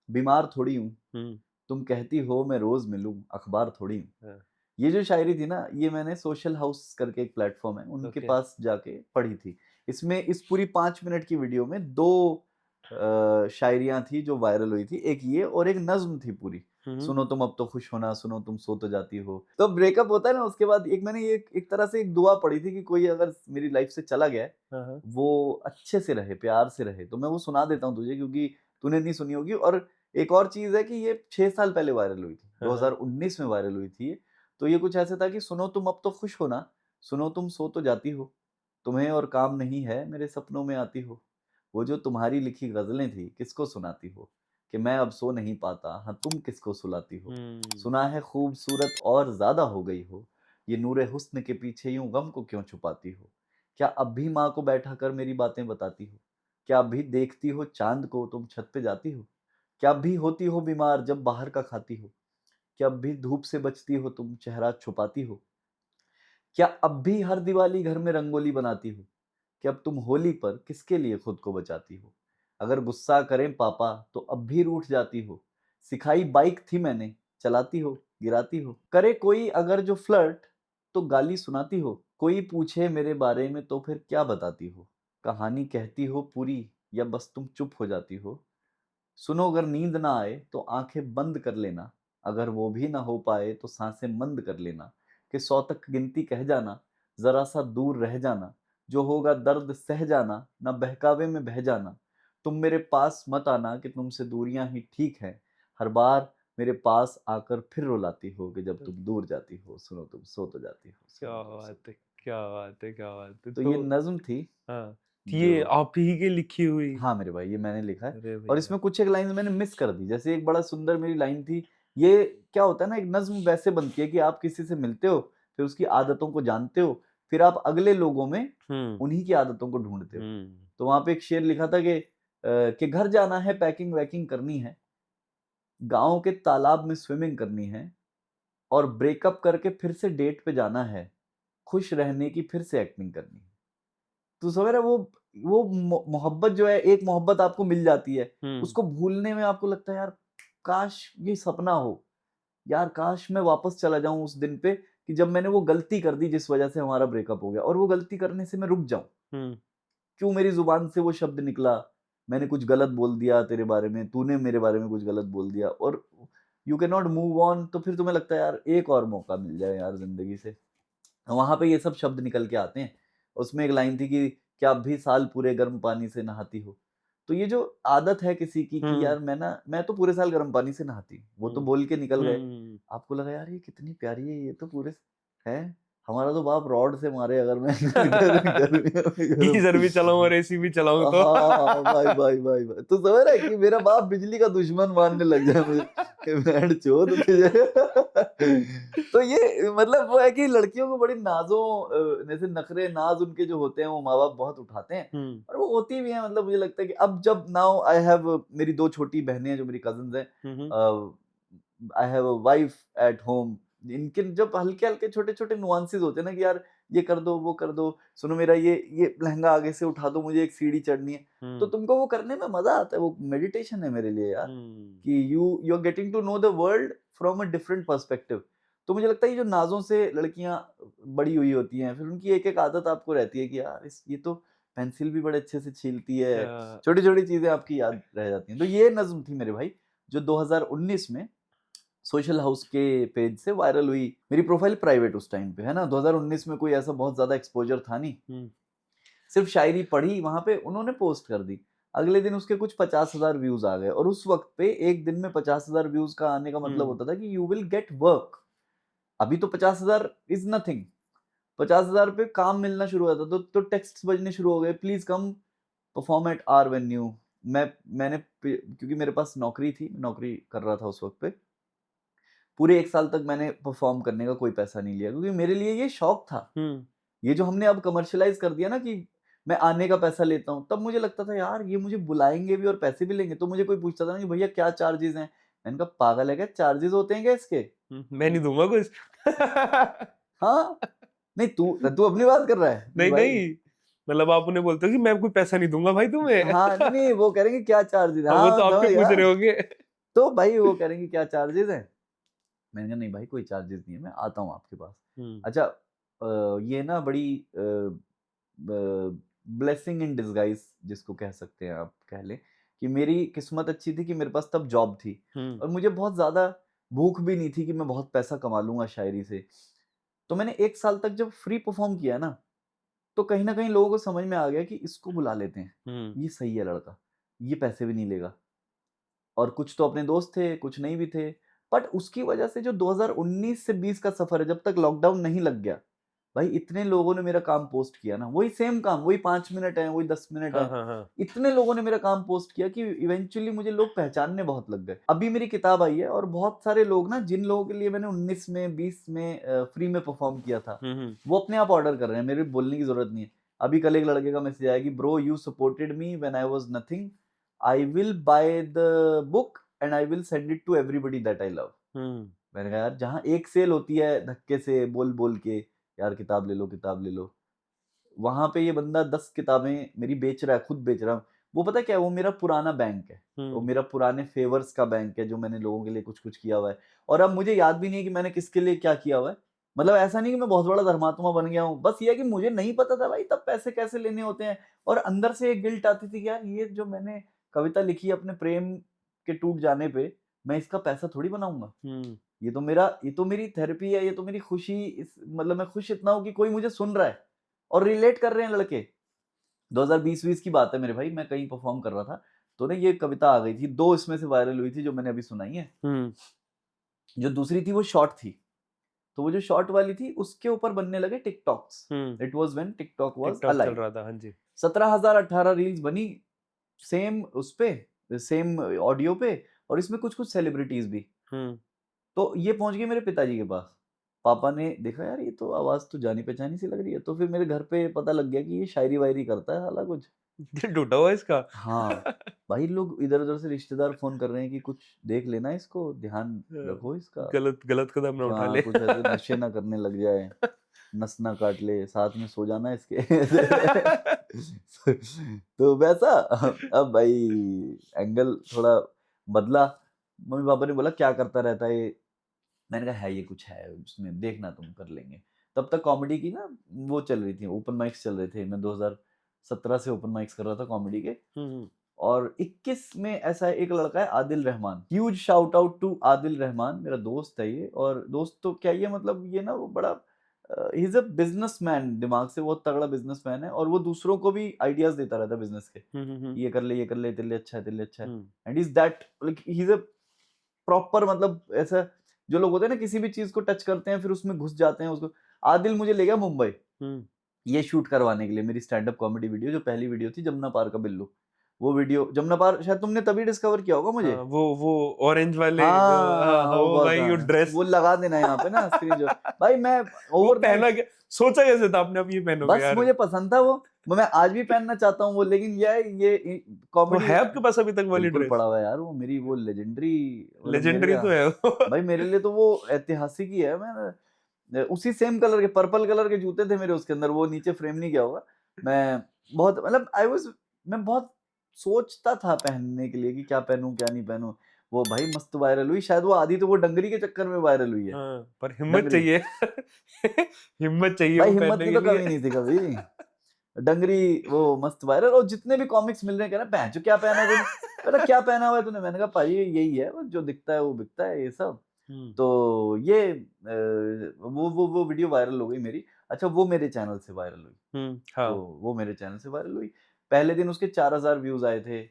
बीमार थोड़ी हूँ, तुम कहती हो मैं रोज मिलूं, अखबार थोड़ी हूँ। ये जो शायरी थी ना, ये मैंने सोशल हाउस करके एक प्लेटफॉर्म है, उनके पास जाके पढ़ी थी। इसमें इस पूरी 5 मिनट की वीडियो में 2 शायरियां थी जो वायरल हुई थी, एक ये और एक नज्म थी पूरी, सुनो तुम अब तो खुश होना, सुनो तुम सो तो जाती हो। तो ब्रेकअप होता है ना, उसके बाद एक मैंने ये एक तरह से एक दुआ पढ़ी थी कि कोई अगर मेरी लाइफ से चला गया है, वो अच्छे से रहे, प्यार से रहे। तो मैं वो सुना देता हूँ तुझे, क्योंकि तूने नहीं सुनी होगी। और एक और चीज है कि ये 6 साल पहले वायरल हुई थी, 2019 में वायरल हुई थी। तो ये कुछ ऐसे था कि सुनो तुम अब तो खुश हो ना, सुनो तुम सो तो जाती हो, तुम्हें और काम नहीं है मेरे सपनों में आती हो, वो जो तुम्हारी लिखी गजलें थी किसको सुनाती हो, कि मैं अब सो नहीं पाता, हाँ तुम किसको सुलाती हो, सुना है खूबसूरत और ज्यादा हो गई हो, ये नूरे हुस्न के पीछे यूं गम को क्यों छुपाती हो, क्या अब भी माँ को बैठा कर मेरी बातें बताती हो, क्या अब भी देखती हो चांद को तुम छत पे जाती हो, क्या अब भी होती हो बीमार जब बाहर का खाती हो, क्या अब भी धूप से बचती हो तुम चेहरा छुपाती हो, क्या अब भी हर दिवाली घर में रंगोली बनाती हो, कि अब तुम होली पर किसके लिए खुद को बचाती हो, अगर गुस्सा करें पापा तो अब भी रूठ जाती हो, सिखाई बाइक थी मैंने चलाती हो गिराती हो, करे कोई अगर जो फ्लर्ट तो गाली सुनाती हो, कोई पूछे मेरे बारे में तो फिर क्या बताती हो, कहानी कहती हो पूरी या बस तुम चुप हो जाती हो, सुनो अगर नींद ना आए तो आंखें बंद कर लेना, अगर वो भी ना हो पाए तो सांसें मंद कर लेना, कि 100 तक गिनती कह जाना, जरा सा दूर रह जाना, जो होगा दर्द सह जाना, ना बहकावे में बह जाना, तुम मेरे पास मत आना कि तुमसे दूरियां ही ठीक हैं, हर बार मेरे पास आकर फिर रुलाती हो कि जब तुम दूर जाती हो, सुनो तुम सो तो जाती हो। क्या बात है, क्या बात है, क्या बात है। तो ये नज्म थी। हाँ, ये आप ही की लिखी हुई? हाँ मेरे भाई, ये मैंने लिखा है। अरे और भैया। इसमें कुछ एक लाइन मैंने मिस कर दी, जैसे एक बड़ा सुंदर मेरी लाइन थी। ये क्या होता है ना, एक नज्म वैसे बनती है कि आप किसी से मिलते हो, फिर उसकी आदतों को जानते हो, फिर आप अगले लोगों में उन्हीं की आदतों को ढूंढते हो। तो वहां पे एक शेर लिखा था कि घर जाना है, पैकिंग वैकिंग करनी है, गाँव के तालाब में स्विमिंग करनी है, और ब्रेकअप करके फिर से डेट पे जाना है, खुश रहने की फिर से एक्टिंग करनी है। तो समझ रहे, वो मोहब्बत जो है, एक मोहब्बत आपको मिल जाती है, उसको भूलने में आपको लगता है यार काश ये सपना हो, यार काश मैं वापस चला जाऊं उस दिन पे कि जब मैंने वो गलती कर दी जिस वजह से हमारा ब्रेकअप हो गया, और वो गलती करने से मैं रुक जाऊं। क्यों मेरी जुबान से वो शब्द निकला, मैंने कुछ गलत बोल दिया तेरे बारे में, तूने मेरे बारे में कुछ गलत बोल दिया, और you can not move on. तो फिर तुम्हें लगता है यार एक और मौका मिल जाए यार जिंदगी से। वहां पे ये सब शब्द निकल के आते हैं। उसमें एक लाइन थी कि क्या अब भी साल पूरे गर्म पानी से नहाती हो। तो ये जो आदत है किसी की कि यार मैं तो पूरे साल गर्म पानी से नहाती हूँ, वो तो बोल के निकल गए, आपको लगा यार ये कितनी प्यारी है, ये तो पूरे है, हमारा तो बाप रॉड से मारे अगर मैं गीजर भी चलाऊं और एसी भी चलाऊं तो। हाँ भाई भाई भाई भाई, तो समझ रहा है कि मेरा बाप बिजली का दुश्मन मानने लग जाए मुझे कि बैंड चोद तुझे। तो ये मतलब वो है कि लड़कियों को बड़ी नाजों, जैसे नखरे नाज उनके जो होते हैं वो माँ बाप बहुत उठाते हैं, और वो होती भी है। मतलब मुझे लगता है कि अब जब नाउ आई हैव मेरी 2 छोटी बहनें जो मेरी कजिन्स हैं, I have a wife at home, इनके जब हल्के हल्के छोटे छोटे नुआंसेस होते हैं ना कि यार ये कर दो वो कर दो, सुनो मेरा ये लहंगा आगे से उठा दो, मुझे एक सीढ़ी चढ़नी है, तो तुमको वो करने में मजा आता है। वो मेडिटेशन है मेरे लिए यार, कि you are getting to know the world from a different perspective. तो मुझे लगता है ये जो नाजों से लड़कियां बड़ी हुई होती हैं, फिर उनकी एक एक आदत आपको रहती है कि यार ये तो पेंसिल भी बड़े अच्छे से छीलती है, छोटी छोटी चीजें आपकी याद रह जाती हैं। तो ये नज्म थी मेरे भाई जो 2019 में सोशल हाउस के पेज से वायरल हुई। मेरी प्रोफाइल प्राइवेट उस टाइम पे है ना, 2019 में कोई ऐसा बहुत ज्यादा एक्सपोजर था नहीं, सिर्फ शायरी पढ़ी वहां पे, उन्होंने पोस्ट कर दी। अगले दिन उसके कुछ 50,000 व्यूज आ गए, और उस वक्त पे एक दिन में 50,000 व्यूज का आने का मतलब होता था कि यू विल गेट वर्क। अभी तो 50,000 इज नथिंग, 50,000 पे काम मिलना शुरू हुआ था, तो टेक्स्ट बजने शुरू हो गए, please come perform at our venue. मैंने क्योंकि मेरे पास नौकरी थी, नौकरी कर रहा था उस वक्त पे, पूरे 1 साल तक मैंने परफॉर्म करने का कोई पैसा नहीं लिया, क्योंकि मेरे लिए ये शौक था। ये जो हमने अब कमर्शियलाइज कर दिया ना कि मैं आने का पैसा लेता हूँ, तब मुझे लगता था यार ये मुझे बुलाएंगे भी और पैसे भी लेंगे। तो मुझे कोई पूछता था ना कि भैया क्या चार्जेस हैं, मैंने कहा पागल है क्या, चार्जेस होते हैं क्या इसके? मैं नहीं दूंगा कुछ। हाँ, नहीं तू तू अपनी बात कर रहा है नहीं भाई। नहीं, मतलब आप उन्हें बोलते हो कि मैं कोई पैसा नहीं दूंगा भाई तुम्हें। हाँ नहीं, वो करेंगे क्या चार्जेस है, अब वो हाँ तो आपके समझ पूछ गया। रहे होंगे। तो भाई वो करेंगे क्या चार्जेस है, मैंने कहा नहीं भाई कोई चार्जेस नहीं है, मैं आता हूँ आपके पास। अच्छा, ये ना बड़ी ब्लेसिंग इन डिस्गाइज जिसको कह सकते हैं आप, कह लें कि मेरी किस्मत अच्छी थी कि मेरे पास तब जॉब थी, और मुझे बहुत ज्यादा भूख भी नहीं थी कि मैं बहुत पैसा कमा लूंगा शायरी से। तो मैंने 1 साल तक जब फ्री परफॉर्म किया ना, तो कहीं ना कहीं लोगों को समझ में आ गया कि इसको बुला लेते हैं, ये सही है लड़का, ये पैसे भी नहीं लेगा। और कुछ तो अपने दोस्त थे, कुछ नहीं भी थे। बट उसकी वजह से जो 2019 से 20 का सफर है, जब तक लॉकडाउन नहीं लग गया, भाई इतने लोगों ने मेरा काम पोस्ट किया ना, वही सेम काम, वही 5 मिनट है, वही 10 मिनट है, इतने लोगों ने मेरा काम पोस्ट किया कि इवेंचुअली मुझे लोग पहचानने बहुत लग गए। अभी मेरी किताब आई है, और बहुत सारे लोग ना, जिन लोगों के लिए मैंने 19 में 20 में फ्री में परफॉर्म किया था, वो अपने आप ऑर्डर कर रहे हैं, मेरे बोलने की जरूरत नहीं है। अभी कल एक लड़के का मैसेज आया कि bro you supported me when I was nothing, I will buy the book and I will send it to everybody that I love. मैंने कहा यार, जहां एक सेल होती है धक्के से बोल बोल के, यार किताब ले लो किताब ले लो, वहां पे ये बंदा 10 किताबें मेरी बेच रहा है, खुद बेच रहा हूँ। वो पता क्या है, वो मेरा पुराना बैंक है, वो मेरा पुराने फेवर्स का बैंक है, जो मैंने लोगों के लिए कुछ कुछ किया हुआ है। और अब मुझे याद भी नहीं है कि मैंने किसके लिए क्या किया हुआ है। मतलब ऐसा नहीं कि मैं बहुत बड़ा धर्मात्मा बन गया हूँ, बस ये है कि मुझे नहीं पता था भाई तब पैसे कैसे लेने होते हैं। और अंदर से एक गिल्ट आती थी कि यार ये जो मैंने कविता लिखी अपने प्रेम के टूट जाने पे, मैं इसका पैसा थोड़ी बनाऊंगा। ये तो मेरी थेरेपी है, ये तो मेरी खुशी, मतलब मैं खुश इतना हूं कि कोई मुझे सुन रहा है और रिलेट कर रहे हैं लड़के। 2020 की बात है मेरे भाई, मैं कहीं परफॉर्म कर रहा था, तो ना ये कविता आ गई थी, 2 इसमें से वायरल हुई थी जो मैंने अभी सुनाई है। जो दूसरी थी वो शॉर्ट थी, तो वो जो शॉर्ट वाली थी उसके ऊपर बनने लगे TikToks. It was when TikTok was चल अलाइव। रहा था, हाँ जी। 17,018 रील्स बनी, सेम उस पे, सेम ऑडियो पे, और इसमें कुछ कुछ सेलिब्रिटीज भी। तो ये पहुंच गई मेरे पिताजी के पास। पापा ने देखा यार ये तो आवाज तो जानी पहचानी सी लग रही है, तो फिर मेरे घर पे पता लग गया कि ये शायरी वायरी करता है साला कुछ। दिल टूटा हुआ इसका। हाँ भाई, लोग इधर उधर से रिश्तेदार फोन कर रहे हैं कि कुछ देख लेना इसको, ध्यान रखो इसका, गलत गलत कदम ना उठा ले। कुछ ऐसे नशे ना करने लग जाए, नस ना काट ले, साथ में सो जाना इसके। तो वैसा अब भाई एंगल थोड़ा बदला। मम्मी पापा ने बोला क्या करता रहता है ये, मैंने कहा है ये कुछ है उसमें, देखना तुम कर लेंगे। तब तक कॉमेडी की ना वो चल रही थी, ओपन माइक्स चल रहे थे, मैं 2017 से ओपन माइक्स कर रहा था कॉमेडी के। और 21 में ऐसा एक लड़का है Adil Rahman, huge shout out to Adil Rahman, मेरा दोस्त है ये। और दोस्त तो क्या ये, मतलब ये ना वो बड़ा ही इज अ बिजनेसमैन, दिमाग से बहुत तगड़ा बिजनेसमैन है, और वो दूसरों को भी आइडियाज देता रहता है बिजनेस के, ये कर ले ये कर ले, तेरे लिए अच्छा है तेरे लिए अच्छा है। And is that like he is a proper, मतलब ऐसा जो लोग होते हैं ना किसी भी चीज को टच करते हैं फिर उसमें घुस जाते हैं उसको। आदिल मुझे ले गया मुंबई ये शूट करवाने के लिए, मेरी स्टैंड अप कॉमेडी वीडियो, जो पहली वीडियो थी जमुना पार का बिल्लू। वो वीडियो जमुना पार शायद तुमने तभी डिस्कवर किया होगा मुझे। हाँ, वो ऑरेंज वाले जो, हाँ वो वो भाई था, वो ड्रेस, वो लगा देना यहाँ पे ना स्क्रीन जो। भाई मैं वो पहना ओवरनाइट, क्या, सोचा कैसे था आपने अब ये पहनोगे बस यार? मुझे पसंद था वो, मैं आज भी पहनना चाहता हूँ वो। लेकिन ये वो कॉमेडी है आपके पास अभी तक वाली बिल्कुल ड्रेस? पड़ा हुआ है यार, वो मेरी वो लेजेंडरी, मतलब मेरे लेजेंडरी लिए तो है वो। भाई, मेरे लिए तो वो ऐतिहासिक ही है। मैं उसी सेम कलर के, पर्पल कलर के जूते थे मेरे उसके अंदर, वो नीचे फ्रेम नहीं किया होगा। मैं बहुत, मतलब मैं बहुत सोचता था पहनने के लिए कि क्या पहनूं क्या नहीं पहनूं। वो भाई मस्त वायरल हुई, शायद वो आधी तो वो डंगरी के चक्कर में वायरल हुई है। हाँ, पर हिम्मत डंगरी, चाहिए। हिम्मत चाहिए भाई वो हिम्मत पहनने की के तो कमी लिए। नहीं थी कभी। डंगरी वो मस्त वायरल, और जितने भी कॉमिक्स मिल रहे हैं कह रहे हैं भैंचो क्या पहना है तूने, पता क्या पहना हुआ है तूने, मैंने कहा भाई यही है, वो जो दिखता है वो बिकता है ये सब। तो ये वो वीडियो वायरल हो गई मेरी। अच्छा वो मेरे चैनल से वायरल हुई, हाँ। तो वो मेरे चैनल से वायरल हुई। पहले दिन उसके 4000 व्यूज आए थे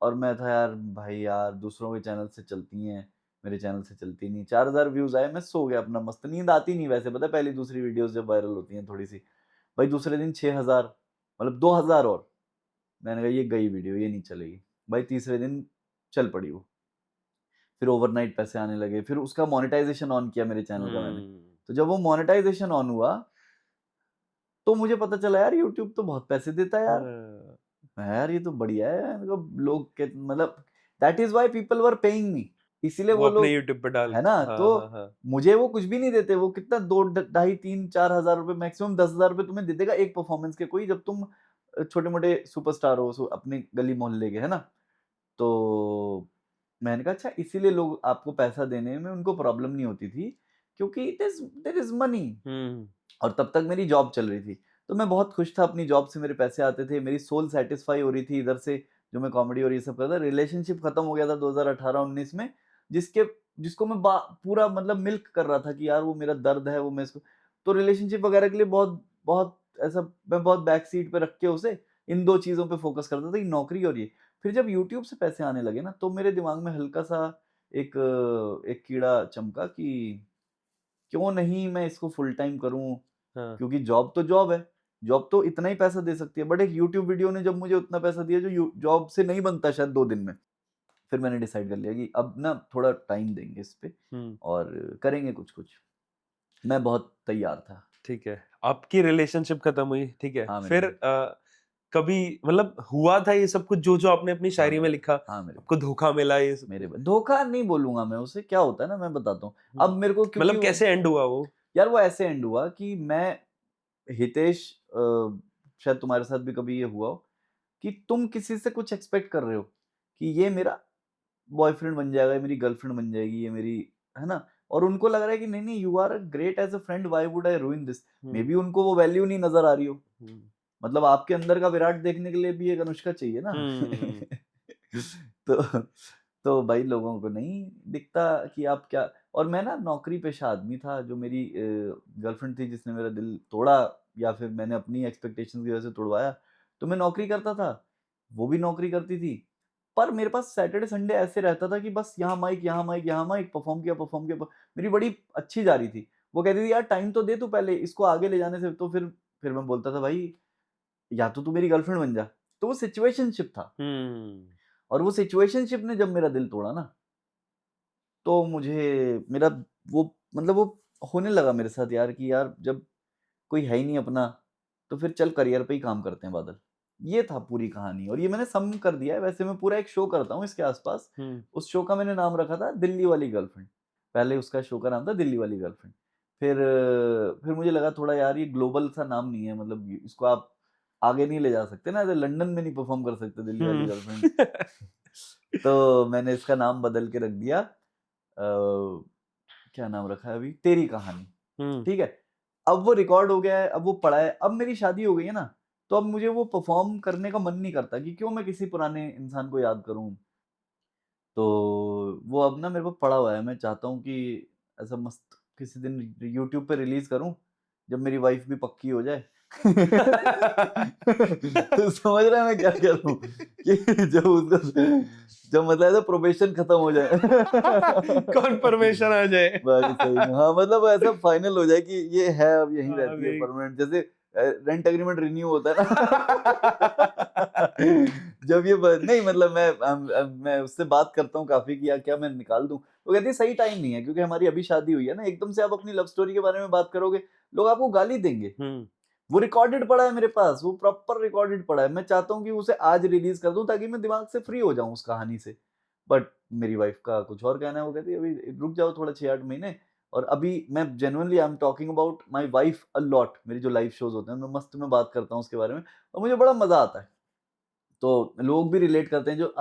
और मैं था यार भाई यार दूसरों के चैनल से चलती हैं, मेरे चैनल से चलती नहीं। 4000 व्यूज आए, मैं सो गया अपना मस्त, नींद आती नहीं वैसे, पता है पहली दूसरी वीडियोस जब वायरल होती हैं थोड़ी सी। भाई दूसरे दिन 6000, मतलब 2000 और। मैंने कहा ये गई वीडियो, ये नहीं चलेगी। भाई तीसरे दिन चल पड़ी वो, फिर ओवरनाइट पैसे आने लगे, फिर उसका मोनेटाइजेशन ऑन किया मेरे चैनल का मैंने। तो जब वो मोनेटाइजेशन ऑन हुआ तो मुझे पता चला यार यूट्यूब तो बहुत पैसे देता है यार। यार ये तो बढ़िया है, मतलब लोग के मतलब that is why people were paying me, इसीलिए वो वो अपने लोग, यूट्यूब पे डाल, है ना। हाँ, तो हाँ, हाँ। मुझे वो कुछ भी नहीं देते, वो कितना 2 2.5 3 4 हजार रुपए, मैक्सिमम 10,000 रुपए तुम्हें दे देगा एक परफॉर्मेंस के कोई, जब तुम छोटे मोटे सुपरस्टार हो अपने गली मोहल्ले के, है ना। तो मैंने कहा अच्छा इसीलिए लोग आपको पैसा देने में उनको प्रॉब्लम नहीं होती थी, क्योंकि देयर इज मनी। और तब तक मेरी जॉब चल रही थी, तो मैं बहुत खुश था अपनी जॉब से, मेरे पैसे आते थे, मेरी सोल सेटिस्फाई हो रही थी इधर से, जो मैं कॉमेडी और ये सब करता। रिलेशनशिप खत्म हो गया था 2018-19 में, जिसके जिसको मैं पूरा मतलब मिल्क कर रहा था कि यार वो मेरा दर्द है, वो मैं इसको, तो रिलेशनशिप वगैरह के लिए बहुत बहुत ऐसा मैं बहुत बैक सीट पे रख के उसे इन दो चीज़ों पे फोकस करता था कि नौकरी और ये। फिर जब यूट्यूब से पैसे आने लगे ना, तो मेरे दिमाग में हल्का सा एक एक कीड़ा चमका कि क्यों नहीं मैं इसको फुल टाइम करूं, हाँ। क्योंकि जॉब तो जॉब है, जॉब तो इतना ही पैसा दे सकती है, बट एक यूट्यूब वीडियो ने जब मुझे उतना पैसा दिया जो जॉब से नहीं बनता शायद 2 दिन में, फिर मैंने डिसाइड कर लिया कि अब ना थोड़ा टाइम देंगे इस पे और करेंगे कुछ कुछ। मैं बहुत तैयार था। ठीक है, आपकी रिलेशनशिप खत्म हुई, ठीक है, हाँ मेरे फिर भाई। कभी मतलब हुआ था ये सब कुछ जो जो आपने अपनी हाँ शायरी में मेरे लिखा, हाँ मेरे आपको धोखा मिला ये सब मेरे कुछ? भाई, धोखा नहीं बोलूंगा मैं उसे, क्या होता है ना मैं बताता हूँ। अब मेरे को क्योंकि मतलब कैसे एंड हुआ वो? यार वो ऐसे एंड हुआ कि मैं हितेश, शायद तुम्हारे साथ भी कभी ये हुआ हो कि तुम किसी से कुछ एक्सपेक्ट कर रहे हो कि ये मेरा बॉयफ्रेंड बन जाएगा, ये मेरी गर्लफ्रेंड बन जाएगी, ये मेरी, है ना। और उनको लग रहा है कि नहीं नहीं you are a great as a friend, why would I ruin this. Maybe उनको वो वैल्यू नहीं नजर आ रही हो, मतलब आपके अंदर का विराट देखने के लिए भी एक अनुष्का चाहिए ना। तो तो भाई लोगों को नहीं दिखता कि आप क्या। और मैं ना नौकरी पेशा आदमी था, जो मेरी गर्लफ्रेंड थी जिसने मेरा दिल तोड़ा, या फिर मैंने अपनी एक्सपेक्टेशंस की वजह से तोड़वाया, तो मैं नौकरी करता था, वो भी नौकरी करती थी। पर मेरे पास सैटरडे संडे ऐसे रहता था कि बस यहाँ माइक यहाँ माइक यहाँ माइक, परफॉर्म किया मेरी बड़ी अच्छी जा रही थी। वो कहती थी यार टाइम तो दे तू पहले इसको आगे ले जाने से। तो फिर मैं बोलता था भाई या तो तू मेरी गर्लफ्रेंड बन जा। तो वो सिचुएशनशिप था, और वो सिचुएशनशिप ने जब मेरा दिल तोड़ा ना, तो मुझे मेरा वो मतलब वो होने लगा मेरे साथ यार कि यार जब कोई है ही नहीं अपना, तो फिर चल करियर पे ही काम करते हैं बादल। ये था पूरी कहानी, और ये मैंने सम कर दिया है। वैसे मैं पूरा एक शो करता हूँ इसके आसपास, उस शो का मैंने नाम रखा था दिल्ली वाली गर्लफ्रेंड। पहले उसका शो का नाम था दिल्ली वाली गर्लफ्रेंड। फिर मुझे लगा थोड़ा यार ये ग्लोबल सा नाम नहीं है, मतलब इसको आप आगे नहीं ले जा सकते ना, ऐसे लंदन में नहीं परफॉर्म कर सकते दिल्ली वाली गर्लफ्रेंड। तो मैंने इसका नाम बदल के रख दिया, क्या नाम रखा है अभी, तेरी कहानी। ठीक है, अब वो रिकॉर्ड हो गया है, अब वो पड़ा है, अब मेरी शादी हो गई है ना, तो अब मुझे वो परफॉर्म करने का मन नहीं करता कि क्यों मैं किसी पुराने इंसान को याद करूं। तो वो अब ना मेरे पास पड़ा हुआ है, मैं चाहता हूँ कि ऐसा मस्त किसी दिन यूट्यूब पे रिलीज करूं, जब मेरी वाइफ भी पक्की हो जाए। तो समझ रहा है मैं क्या कह रहा हूँ कि जब उसका जब मतलब ऐसा प्रोबेशन खत्म हो जाए, कॉन्फर्मेशन आ जाए। बाकी सही में हाँ, मतलब ऐसा फाइनल हो जाए कि ये है अब यहीं हाँ, रहती है अभी परमानेंट, जैसे रेंट एग्रीमेंट रिन्यू होता है ना। जब ये नहीं मतलब मैं उससे बात करता हूँ काफी कि यार क्या मैं निकाल दूं, वो कहती है सही टाइम नहीं है, क्योंकि हमारी अभी शादी हुई है ना, एकदम से आप अपनी लव स्टोरी के बारे में बात करोगे लोग आपको गाली देंगे। वो रिकॉर्डेड पड़ा है मेरे पास, वो प्रॉपर रिकॉर्डेड पड़ा है, मैं चाहता हूँ कि उसे आज रिलीज कर दूं ताकि मैं दिमाग से फ्री हो जाऊं उस कहानी से। बट मेरी वाइफ का कुछ और कहना है, वो कहती है अभी रुक जाओ थोड़ा 6-8 महीने। और अभी मैं genuinely I am talking about my wife a lot, मेरी जो लाइव शोज होते हैं मैं मस्त में बात करता हूँ उसके बारे में, और मुझे बड़ा मजा आता है। तो लोग भी रिलेट करते हैं, जो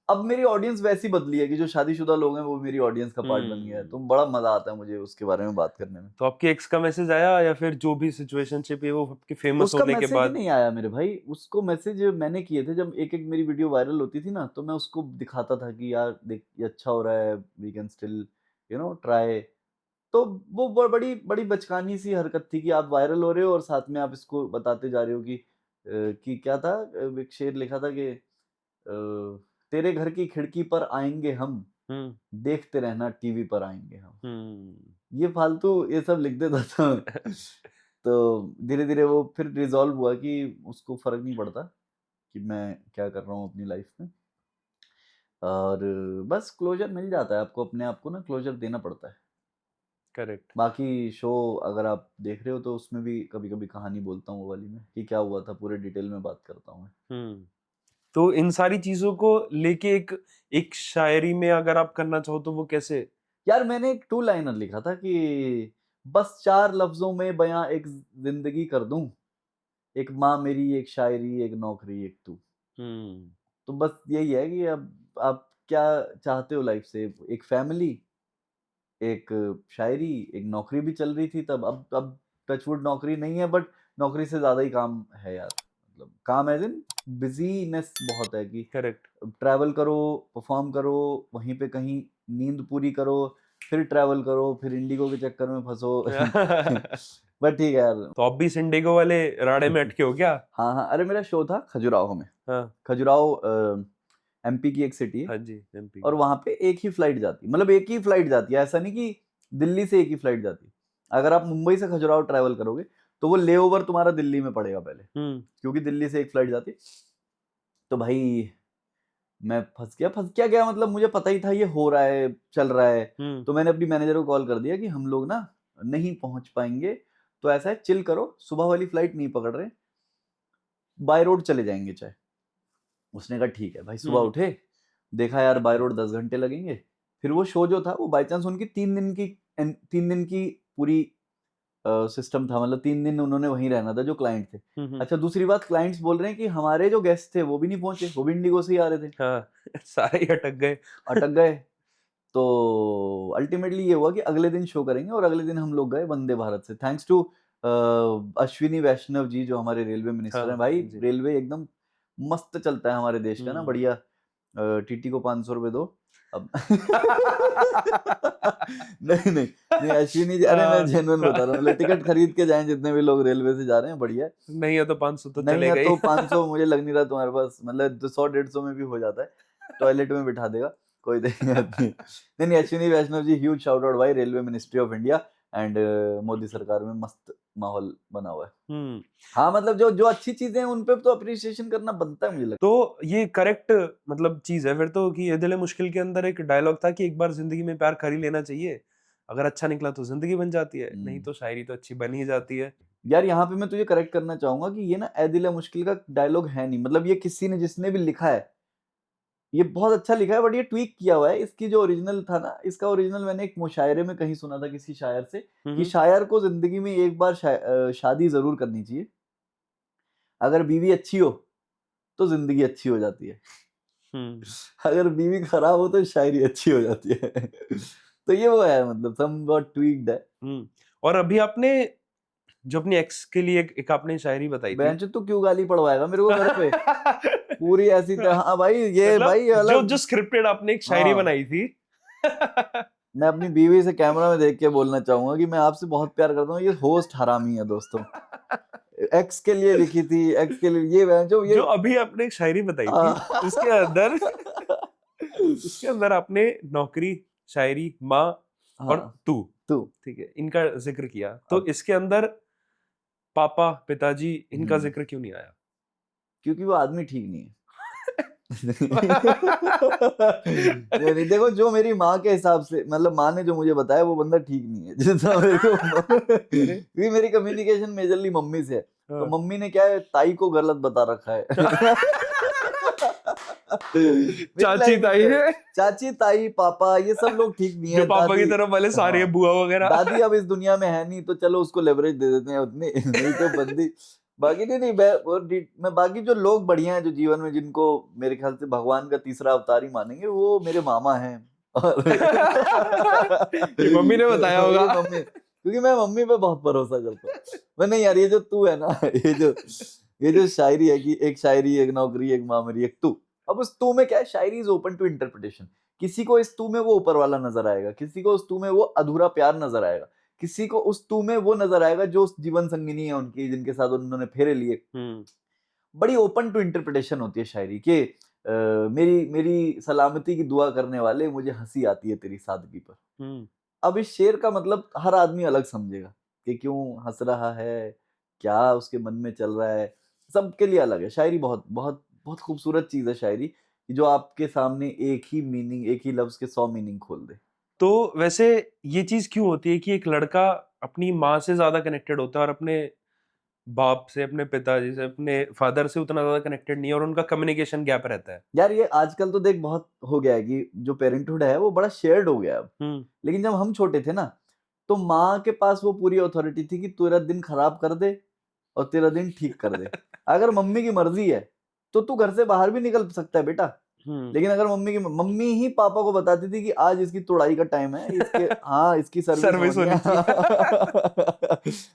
अब मेरी ऑडियंस वैसी बदली है कि जो शादीशुदा लोग हैं वो मेरी ऑडियंस का पार्ट बन गया है, तो बड़ा मजा आता है मुझे उसके बारे में बात करने में। तो आपकी एक्स का मैसेज आया या फिर जो भी सिचुएशनशिप है वो आपके फेमस उसका होने के मैसेज बाद? नहीं आया मेरे भाई, उसको मैसेज मैंने किए थे जब एक एक मेरी वीडियो वायरल होती थी ना, तो मैं उसको दिखाता था कि यार देख ये अच्छा हो रहा है, वी कैन स्टिल ट्राई। तो वो बड़ी बड़ी बचकानी सी हरकत थी कि आप वायरल हो रहे हो और साथ में आप इसको बताते जा रहे हो कि कि क्या था, एक शेर लिखा था कि तेरे घर की खिड़की पर आएंगे हम, देखते रहना टीवी पर आएंगे हम। ये फालतू ये सब लिख देता था। तो धीरे धीरे वो फिर रिजॉल्व हुआ कि उसको फर्क नहीं पड़ता कि मैं क्या कर रहा हूँ अपनी लाइफ में, और बस क्लोजर मिल जाता है आपको, अपने आप को ना क्लोजर देना पड़ता है। करेक्ट। बाकी शो अगर आप देख रहे हो तो उसमें भी कभी कभी कहानी बोलता हूँ वो वाली में कि क्या हुआ था, पूरे डिटेल में बात करता हूँ मैं। तो इन सारी चीजों को लेके एक शायरी में अगर आप करना चाहो तो वो कैसे? यार मैंने एक 2 लाइनर लिखा था कि बस 4 लफ्जों में बयां एक जिंदगी कर दूं, एक माँ मेरी, एक शायरी, एक नौकरी, एक तू। तो बस यही है कि अब आप क्या चाहते हो लाइफ से, एक फैमिली, एक शायरी, एक नौकरी भी चल रही थी तब, अब टचवुड नौकरी नहीं है, बट नौकरी से ज्यादा ही काम है यार, मतलब काम एज इन बिजीनेस बहुत है कि करेक्ट। ट्रैवल करो, परफॉर्म करो, वहीं पे कहीं नींद पूरी करो, फिर ट्रैवल करो, फिर इंडिगो के चक्कर में फंसो। बट ठीक है यार। तो आप भी सिंडिगो वाले राड़े में अटके हो क्या? हाँ हाँ, अरे मेरा शो था खजुराहो में। हाँ खजुराहो एमपी की एक सिटी है, हाँ जी, एमपी। और वहां पे एक ही फ्लाइट जाती है, मतलब एक ही फ्लाइट जाती है, ऐसा नहीं कि दिल्ली से एक ही फ्लाइट जाती है। अगर आप मुंबई से खजुराहो ट्रैवल करोगे तो वो लेओवर तुम्हारा दिल्ली में पड़ेगा पहले, क्योंकि दिल्ली से एक फ्लाइट जाती। तो भाई मैं फंस क्या मतलब मुझे पता ही था ये हो रहा है, चल रहा है। तो मैंने अपनी मैनेजर को कॉल कर दिया कि हम लोग ना नहीं पहुंच पाएंगे, तो ऐसा है चिल करो, सुबह वाली फ्लाइट नहीं पकड़ रहे, बाय रोड चले जाएंगे चाहे। उसने कहा ठीक है भाई। सुबह उठे, देखा यार बाय रोड 10 घंटे लगेंगे। फिर वो शो जो था वो बाई चांस उनकी 3 दिन की पूरी सिस्टम था, मतलब 3 दिन उन्होंने वहीं रहना था जो क्लाइंट थे। अच्छा दूसरी बात, क्लाइंट्स बोल रहे हैं कि हमारे जो गेस्ट थे वो भी नहीं पहुंचे, वो भी इंडिगो से ही आ रहे थे। हाँ, सारे ही अटक गए। तो अल्टीमेटली ये हुआ कि अगले दिन शो करेंगे, और अगले दिन हम लोग गए वंदे भारत से, थैंक्स टू अश्विनी वैष्णव जी जो हमारे रेलवे मिनिस्टर हैं। भाई रेलवे एकदम मस्त चलता है हमारे देश का ना, बढ़िया। टीटी को 500 रुपए दो अब। नहीं अश्विनी जी, अरे मैं जेन्युइन बता रहा हूँ, मतलब टिकट खरीद के जाएं जितने भी लोग रेलवे से जा रहे हैं, बढ़िया है। नहीं है तो 500 तो नहीं चलेगा है ही। तो 500 मुझे लग नहीं रहा तुम्हारे पास, मतलब 100-150 में भी हो जाता है, टॉयलेट में बिठा देगा, कोई दिक्कत नहीं। नहीं अश्विनी वैष्णव जी, ह्यूज शाउट आउट भाई, railway ministry of India and Modi सरकार में मस्त माहौल बना हुआ है। हाँ मतलब जो जो अच्छी चीजें हैं उन पे तो अप्रिसिएशन करना बनता है मुझे लगता है। तो ये करेक्ट मतलब चीज है फिर तो, कि ये दिल मुश्किल के अंदर एक डायलॉग था कि एक बार जिंदगी में प्यार कर ही लेना चाहिए, अगर अच्छा निकला तो जिंदगी बन जाती है, नहीं तो शायरी तो अच्छी बन ही जाती है। यार यहाँ पे मैं तुझे करेक्ट करना चाहूंगा कि ये ना ए दिल है मुश्किल का डायलॉग है नहीं, मतलब ये किसी ने जिसने भी लिखा है ये बहुत अच्छा लिखा है, बट ये ट्वीक किया हुआ है। इसकी जो ओरिजिनल था ना, इसका ओरिजिनल मैंने एक मुशायरे में कहीं सुना था किसी शायर से, कि शायर को जिंदगी में एक बार शादी जरूर करनी चाहिए, अगर बीवी अच्छी हो तो जिंदगी अच्छी हो जाती है, अगर बीवी खराब हो तो शायरी अच्छी हो जाती है। तो ये वो है, मतलब समवॉट ट्वीक्ड है। और अभी आपने जो अपनी एक्स के लिए एक आपने शायरी बताई थी, बेंच तू क्यों गाली पड़वाएगा मेरे को घर पे पूरी ऐसी हाँ भाई ये मतलब भाई जो स्क्रिप्टेड आपने एक शायरी बनाई थी। मैं अपनी बीवी से कैमरा में देख के बोलना चाहूंगा कि मैं आपसे बहुत प्यार करता हूँ, ये होस्ट हरामी है दोस्तों। एक्स के लिए लिखी थी, एक्स के लिए ये जो अभी आपने एक शायरी बताई थी उसके अंदर आपने नौकरी, शायरी, माँ और तू, ठीक है, इनका जिक्र किया, तो इसके अंदर पापा, पिताजी, इनका जिक्र क्यों नहीं आया? क्योंकि वो आदमी ठीक नहीं है। नहीं देखो, जो मेरी माँ के हिसाब से, मतलब माँ ने जो मुझे बताया वो बंदा ठीक नहीं है जितना मेरे को। क्योंकि मेरी कम्युनिकेशन मेजरली मम्मी से है, तो मम्मी ने क्या है, ताई को गलत बता रखा है। चाची ताई है, चाची ताई पापा ये सब लोग ठीक नहीं है, जो पापा की तरफ वाले सारे बुआ वगैरह। दादी अब इस दुनिया में है नहीं, तो चलो उसको लेवरेज दे देते हैं उतनी, नहीं तो बंदी। बाकी नहीं मैं बाकी जो लोग बढ़िया हैं जो जीवन में, जिनको मेरे ख्याल से भगवान का तीसरा अवतार ही मानेंगे, वो मेरे मामा हैं। और ये मम्मी ने बताया होगा। मम्मी, क्योंकि मैं मम्मी पे बहुत भरोसा करता हूँ। मैं नहीं यार, ये जो तू है ना, ये जो शायरी है कि एक शायरी, एक नौकरी, एक माँ मेरी, एक तू। अब उस तू में क्या है, शायरी इज ओपन टू इंटरप्रिटेशन। किसी को इस तू में वो ऊपर वाला नजर आएगा, किसी को उस तू में वो अधूरा प्यार नजर आएगा, किसी को उस तू में वो नजर आएगा जो जीवन संगिनी है उनकी, जिनके साथ उन्होंने फेरे लिए। बड़ी ओपन टू इंटरप्रिटेशन होती है शायरी कि मेरी सलामती की दुआ करने वाले, मुझे हंसी आती है तेरी सादगी पर। अब इस शेर का मतलब हर आदमी अलग समझेगा कि क्यों हंस रहा है, क्या उसके मन में चल रहा है, सबके लिए अलग है। शायरी बहुत बहुत बहुत खूबसूरत चीज है शायरी, कि जो आपके सामने एक ही मीनिंग, एक ही लफ्ज के 100 मीनिंग खोल दे। तो वैसे ये चीज क्यों होती है कि एक लड़का अपनी माँ से ज्यादा कनेक्टेड होता है और अपने बाप से, अपने पिताजी से, अपने फादर से उतना ज्यादा कनेक्टेड नहीं है और उनका कम्युनिकेशन गैप रहता है? यार ये आजकल तो देख बहुत हो गया है कि जो पेरेंटहुड है वो बड़ा शेयर्ड हो गया अब। लेकिन जब हम छोटे थे ना, तो माँ के पास वो पूरी अथॉरिटी थी कि तेरा दिन खराब कर दे और तेरा दिन ठीक कर दे। अगर मम्मी की मर्जी है तो तू घर से बाहर भी निकल सकता है बेटा। लेकिन अगर मम्मी ही पापा को बताती थी कि आज इसकी तुड़ाई का टाइम है, इसके हाँ इसकी सर्विस होनी होनी है।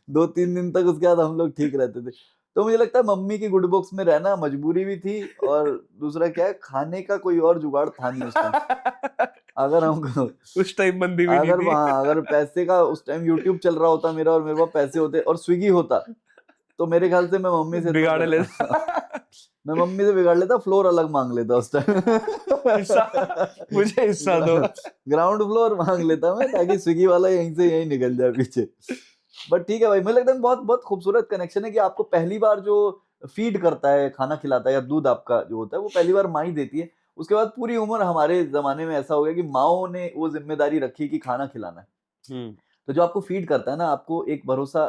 2-3 दिन तक उसके बाद हम लोग ठीक रहते थे। तो मुझे लगता है मम्मी की गुड बुक्स में रहना मजबूरी भी थी, और दूसरा क्या है, खाने का कोई और जुगाड़ था नहीं उस टाइम। अगर हमको उस टाइम बंदी भी नहीं अगर थी। वहाँ अगर पैसे का उस टाइम यूट्यूब चल रहा होता मेरा और मेरे पास पैसे होते और स्विगी होता, तो मेरे ख्याल से मैं मम्मी से इतना बिगाड़ ले मैं मम्मी से बिगाड़ लेता, फ्लोर अलग मांग लेता उस टाइम। मुझे हिस्सा दो। ग्राउंड फ्लोर मांग लेता मैं, ताकि स्विगी वाला यहीं से यहीं निकल जाए पीछे। बट ठीक है भाई, मुझे लगता है बहुत बहुत खूबसूरत कनेक्शन है कि आपको पहली बार जो फीड करता है, खाना खिलाता है या दूध आपका जो होता है वो पहली बार माँ ही देती है। उसके बाद पूरी उम्र हमारे जमाने में ऐसा हो गया कि माओ ने वो जिम्मेदारी रखी कि खाना खिलाना है। तो जो आपको फीड करता है ना, आपको एक भरोसा,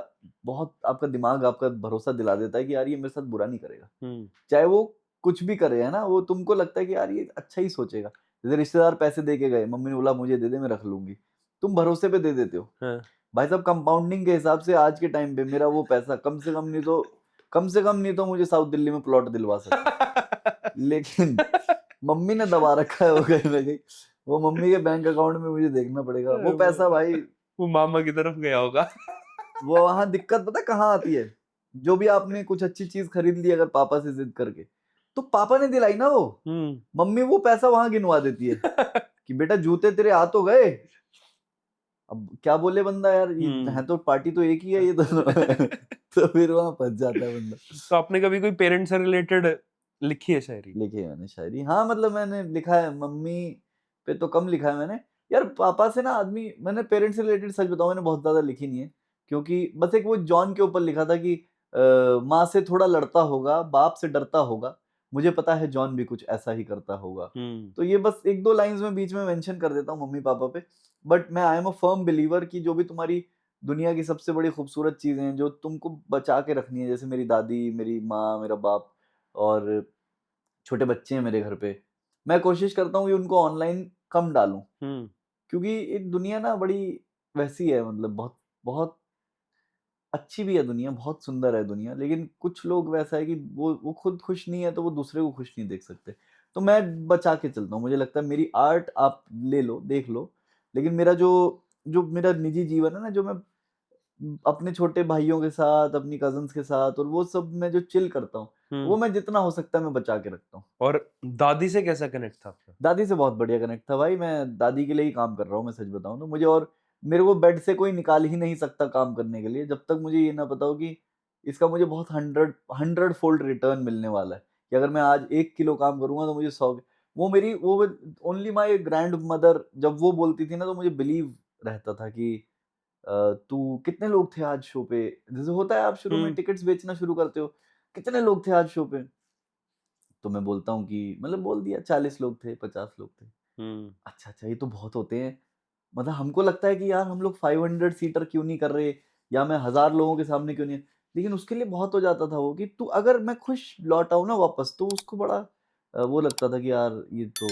बहुत आपका दिमाग आपका भरोसा दिला देता है कि यार ये मेरे साथ बुरा नहीं करेगा। चाहे वो कुछ भी करे, है ना, वो तुमको लगता है कि यार ये अच्छा ही सोचेगा। जैसे रिश्तेदार पैसे दे के गए, मम्मी ने बोला मुझे दे दे मैं रख लूंगी, तुम भरोसे पे दे देते हो। भाई साहब कंपाउंडिंग के हिसाब से आज के टाइम पे मेरा वो पैसा कम से कम नहीं तो मुझे साउथ दिल्ली में प्लॉट दिलवा सकता। लेकिन मम्मी ने दबा रखा है वो कहीं ना कहीं, वो मम्मी के बैंक अकाउंट में मुझे देखना पड़ेगा वो पैसा भाई। वो मामा की तरफ गया होगा। वो वहां दिक्कत पता कहाँ आती है, जो भी आपने कुछ अच्छी चीज खरीद ली अगर पापा से जिद करके, तो पापा ने दिलाई ना वो, मम्मी वो पैसा वहां गिनवा देती है कि बेटा जूते तेरे आ तो गए, अब क्या बोले बंदा, यार ये है तो पार्टी तो एक ही है ये दोनों। तो फिर वहां फंस जाता है बंदा। तो आपने कभी कोई पेरेंट्स से रिलेटेड लिखी है शायरी? लिखी है मैंने शायरी, हाँ मतलब मैंने लिखा है, मम्मी पे तो कम लिखा है मैंने। यार पापा से ना आदमी, मैंने पेरेंट्स से रिलेटेड सच बताऊं मैंने बहुत ज्यादा लिखी नहीं है, क्योंकि बस एक वो जॉन के ऊपर लिखा था कि माँ से थोड़ा लड़ता होगा, बाप से डरता होगा, मुझे पता है जॉन भी कुछ ऐसा ही करता होगा। तो ये बस 1-2 लाइंस में बीच में मेंशन कर देता हूँ मम्मी पापा पे। बट मैं I am a firm believer कि जो भी तुम्हारी दुनिया की सबसे बड़ी खूबसूरत चीजें हैं जो तुमको बचा के रखनी है, जैसे मेरी दादी, मेरी माँ, मेरा बाप, और छोटे बच्चे हैं मेरे घर पे, मैं कोशिश करता हूँ कि उनको ऑनलाइन कम डालूं, क्योंकि ये दुनिया ना बड़ी वैसी है, मतलब बहुत बहुत अच्छी भी है दुनिया, बहुत सुंदर है दुनिया, लेकिन कुछ लोग वैसा है कि वो खुद खुश नहीं है तो वो दूसरे को खुश नहीं देख सकते। तो मैं बचा के चलता हूँ, मुझे लगता है मेरी आर्ट आप ले लो देख लो, लेकिन मेरा जो जो मेरा निजी जीवन है ना, जो मैं अपने छोटे भाइयों के साथ, अपनी कजन्स के साथ और वो सब मैं जो चिल करता हूँ, वो मैं जितना हो सकता है मैं बचा के रखता हूँ। और दादी से कैसा कनेक्ट था आपका? दादी से बहुत बढ़िया कनेक्ट था भाई, मैं दादी के लिए ही काम कर रहा हूँ, मैं सच बताऊँ तो मुझे, और मेरे को बेड से कोई निकाल ही नहीं सकता काम करने के लिए, जब तक मुझे ये ना पता हो कि इसका मुझे बहुत 100 फोल्ड रिटर्न मिलने वाला है, कि अगर मैं आज 1 किलो काम करूंगा तो मुझे 100, वो ओनली माई ग्रैंड मदर जब वो बोलती थी ना, तो मुझे बिलीव रहता था कि तू कितने लोग थे आज शो पे, जैसे होता है आप शुरू में टिकट्स बेचना शुरू करते हो, कितने लोग थे आज शो पे, तो मैं बोलता हूँ कि मतलब बोल दिया 40 लोग थे, 50 लोग थे। अच्छा अच्छा ये तो बहुत होते हैं, मतलब हमको लगता है कि यार हम लोग 500 सीटर क्यों नहीं कर रहे, या मैं 1000 लोगों के सामने क्यों नहीं, लेकिन उसके लिए बहुत हो जाता था वो, कि तू अगर मैं खुश लौट आऊं ना वापस, तो उसको बड़ा वो लगता था कि यार ये तो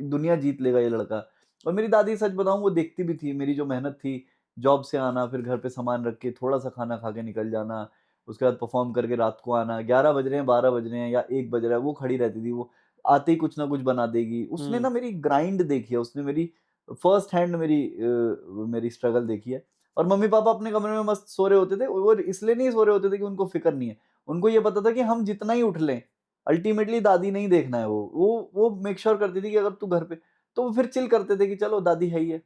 दुनिया जीत लेगा ये लड़का। और मेरी दादी सच बताऊं वो देखती भी थी मेरी जो मेहनत थी, जॉब से आना, फिर घर पे सामान रख के थोड़ा सा खाना खा के निकल जाना, उसके बाद परफॉर्म करके रात को आना, 11 बज रहे हैं, 12 बज रहे हैं या 1 बज रहा है, वो खड़ी रहती थी, वो आते ही कुछ ना कुछ बना देगी। उसने ना मेरी ग्राइंड देखी है, उसने मेरी फर्स्ट हैंड मेरी स्ट्रगल देखी है। और मम्मी पापा अपने कमरे में मस्त सो रहे होते थे, वो इसलिए नहीं सो रहे होते थे कि उनको फिक्र नहीं है, उनको ये पता था कि हम जितना ही उठ लें, अल्टीमेटली दादी नहीं देखना है, वो मेक श्योर करती थी कि अगर तू घर पे, तो वो फिर चिल करते थे कि चलो दादी है ही है।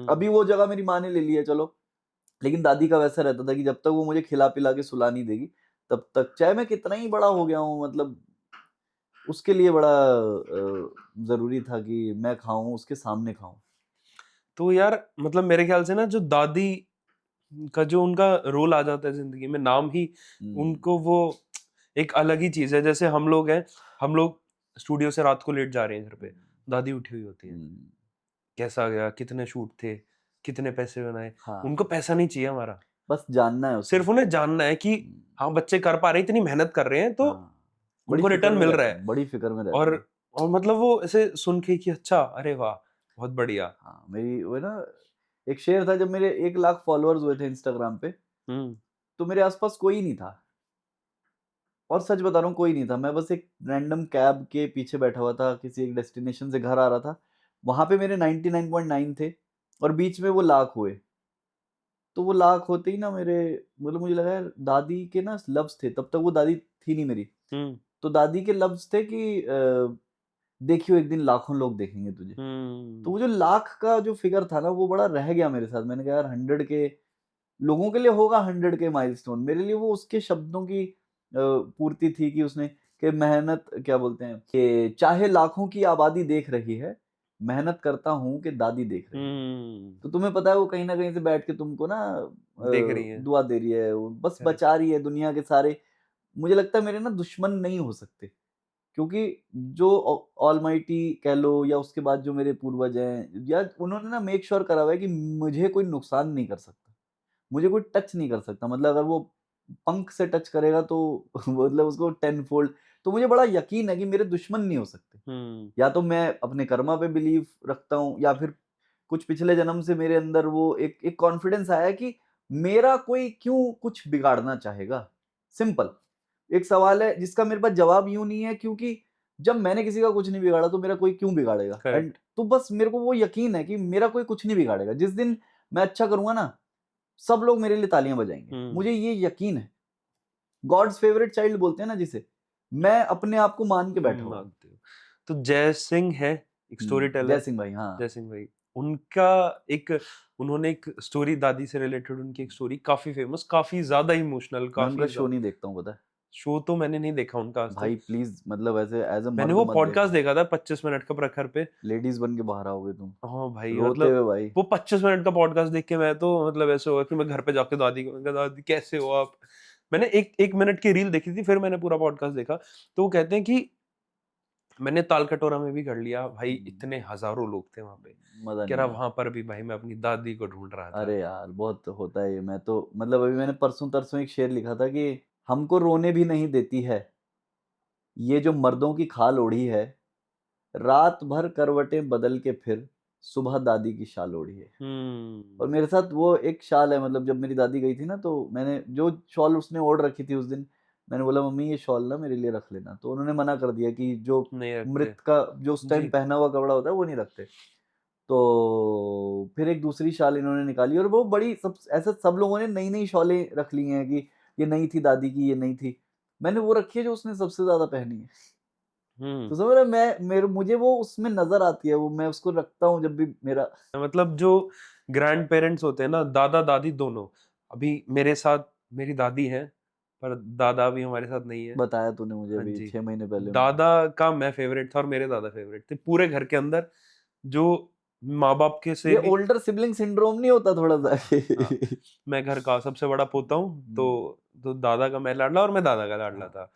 अभी वो जगह मेरी माँ ने ले ली है चलो, लेकिन दादी का वैसा रहता था कि जब तक वो मुझे खिला पिला के सुला नहीं देगी, तब तक, चाहे मैं कितना ही बड़ा हो गया हूँ, मतलब उसके लिए बड़ा जरूरी था कि मैं खाऊं, उसके सामने खाऊं। तो यार मतलब मेरे ख्याल से ना जो दादी का जो उनका रोल आ जाता है जिंदगी में, नाम ही उनको वो एक अलग ही चीज है। जैसे हम लोग हैं, हम लोग स्टूडियो से रात को लेट जा रहे हैं घर पे, दादी उठी हुई होती है, कैसा गया, कितने शूट थे, कितने पैसे बनाए। हाँ, उनको पैसा नहीं चाहिए हमारा, बस जानना है उसे। सिर्फ उन्हें जानना है कि हाँ बच्चे कर पा रहे हैं, इतनी मेहनत कर रहे हैं, तो हाँ, बड़ी उनको फिक्र रिटर्न में मिल रहते रहा हैं, है। बड़ी फिक्र में रहते और हैं। और मतलब वो ऐसे सुन के कि अच्छा, अरे वाह, बहुत बढ़िया। हाँ, मेरी वो ना एक शेर था, जब मेरे 1 लाख फॉलोअर्स हुए थे इंस्टाग्राम पे, तो मेरे आसपास कोई नहीं था, और सच बता रहा हूँ कोई नहीं था। मैं बस एक रैंडम कैब के पीछे बैठा हुआ था, किसी एक डेस्टिनेशन से घर आ रहा था, वहां पे मेरे 99.9 थे, और बीच में वो लाख हुए। तो वो लाख होते ही ना मेरे, मतलब मुझे लगा यार दादी के ना लफ्ज थे, तब तक वो दादी थी नहीं मेरी, तो दादी के लफ्ज थे कि देखियो एक दिन लाखों लोग देखेंगे तुझे। तो वो जो लाख का जो फिगर था ना, वो बड़ा रह गया मेरे साथ। मैंने कहा यार 100 के लोगों के लिए होगा 100 के माइलस्टोन, मेरे लिए वो उसके शब्दों की पूर्ति थी कि उसने, कि मेहनत क्या बोलते हैं, कि चाहे लाखों की आबादी देख रही है, मेहनत करता हूँ कि दादी देख रही है। तो तुम्हें पता है वो कहीं ना कहीं से बैठ के तुमको ना देख रही है, दुआ दे रही है, वो बस Correct. बचा रही है दुनिया के सारे। मुझे लगता है मेरे ना दुश्मन नहीं हो सकते, क्योंकि जो ऑलमाइटी कह लो, या उसके बाद जो मेरे पूर्वज हैं, या उन्होंने ना मेक श्योर करा हुआ है कि मुझे कोई नुकसान नहीं कर सकता, मुझे कोई टच नहीं कर सकता। मतलब अगर वो पंख से टच करेगा तो मतलब उसको 10 फोल्ड। तो मुझे बड़ा यकीन है कि मेरे दुश्मन नहीं हो सकते। या तो मैं अपने कर्मा पे बिलीव रखता हूँ, या फिर कुछ पिछले जन्म से मेरे अंदर वो एक कॉन्फिडेंस आया है कि मेरा कोई क्यों कुछ बिगाड़ना चाहेगा। सिंपल एक सवाल है जिसका मेरे पास जवाब यूं नहीं है, क्योंकि जब मैंने किसी का कुछ नहीं बिगाड़ा तो मेरा कोई क्यों बिगाड़ेगा। Correct. एंड तो बस मेरे को वो यकीन है कि मेरा कोई कुछ नहीं बिगाड़ेगा। जिस दिन मैं अच्छा करूंगा ना, सब लोग मेरे लिए तालियां बजाएंगे, मुझे ये यकीन है। गॉड्स फेवरेट चाइल्ड बोलते हैं ना जिसे, मैं अपने आप को मान के बैठा हुआ हूँ। तो जय सिंह है एक स्टोरी टेलर, जय सिंह भाई, हाँ, जय सिंह भाई, उनका एक, उन्होंने एक स्टोरी, दादी से रिलेटेड उनकी एक स्टोरी काफी फेमस, काफी ज्यादा इमोशनल, मैं उनका काफी शो नहीं देखता हूँ, पता है शो तो मैंने नहीं देखा उनका आज भाई, तक। प्लीज, मतलब ऐसे एज अ मैंने मर्द वो मत पॉडकास्ट देखना। देखा था 25 मिनट का प्रखर पे। लेडीज बन के बाहर आओगे तुम, हाँ भाई, रोते मतलब हुए भाई। वो 25 मिनट का पॉडकास्ट देख के मैं तो मतलब ऐसे हुआ कि मैं घर पे जाके दादी को, मैंने कहा दादी कैसे हो आप। मैंने एक मिनट की रील देखी थी, फिर मैंने पूरा पॉडकास्ट देखा। तो वो कहते हैं कि मैंने ताल कटोरा में भी कर लिया भाई, इतने हजारों लोग थे वहां पे, मजा कह नहीं रहा आया। वहां पर भी भाई मैं अपनी दादी को ढूंढ रहा था। अरे यार बहुत होता है ये। मैं तो मतलब अभी मैंने परसों तरसों एक शेर लिखा था कि हमको रोने भी नहीं देती है ये जो मर्दों की खाल ओढ़ी है, रात भर करवटें बदल के फिर सुबह दादी की शाल ओढ़ी है। और मेरे साथ वो एक शाल है, मतलब जब मेरी दादी गई थी ना, तो मैंने जो शॉल उसने ओढ़ रखी थी उस दिन, मैंने बोला मम्मी ये शॉल ना मेरे लिए रख लेना, तो उन्होंने मना कर दिया कि जो नहीं रखते मृत का जो उस टाइम जी। पहना हुआ कपड़ा होता है वो नहीं रखते। तो फिर एक दूसरी शाल इन्होंने निकाली, और वो बड़ी सब ऐसे सब लोगों ने नई नई शॉलें रख ली हैं कि ये नई थी दादी की, ये नई थी। मैंने वो रखी है जो उसने सबसे ज्यादा पहनी है। तो समझ रहे, मुझे वो उसमें नजर आती है, वो मैं उसको रखता हूँ जब भी मेरा। मतलब जो ग्रैंड पेरेंट्स होते हैं ना, दादा दादी दोनों, अभी मेरे साथ मेरी दादी है, पर दादा अभी हमारे साथ नहीं है। बताया तूने मुझे हाँ अभी जी, 6 महीने पहले उनका। दादा का मैं फेवरेट था और मेरे दादा फेवरेट थे पूरे घर के अंदर। जो माँ बाप के से ये भी, ओल्डर सिबलिंग सिंड्रोम नहीं होता थोड़ा सा? हाँ, मैं घर का सबसे बड़ा पोता हूँ, तो दादा का मैं लाडला और मैं दादा का लाडला हाँ, था।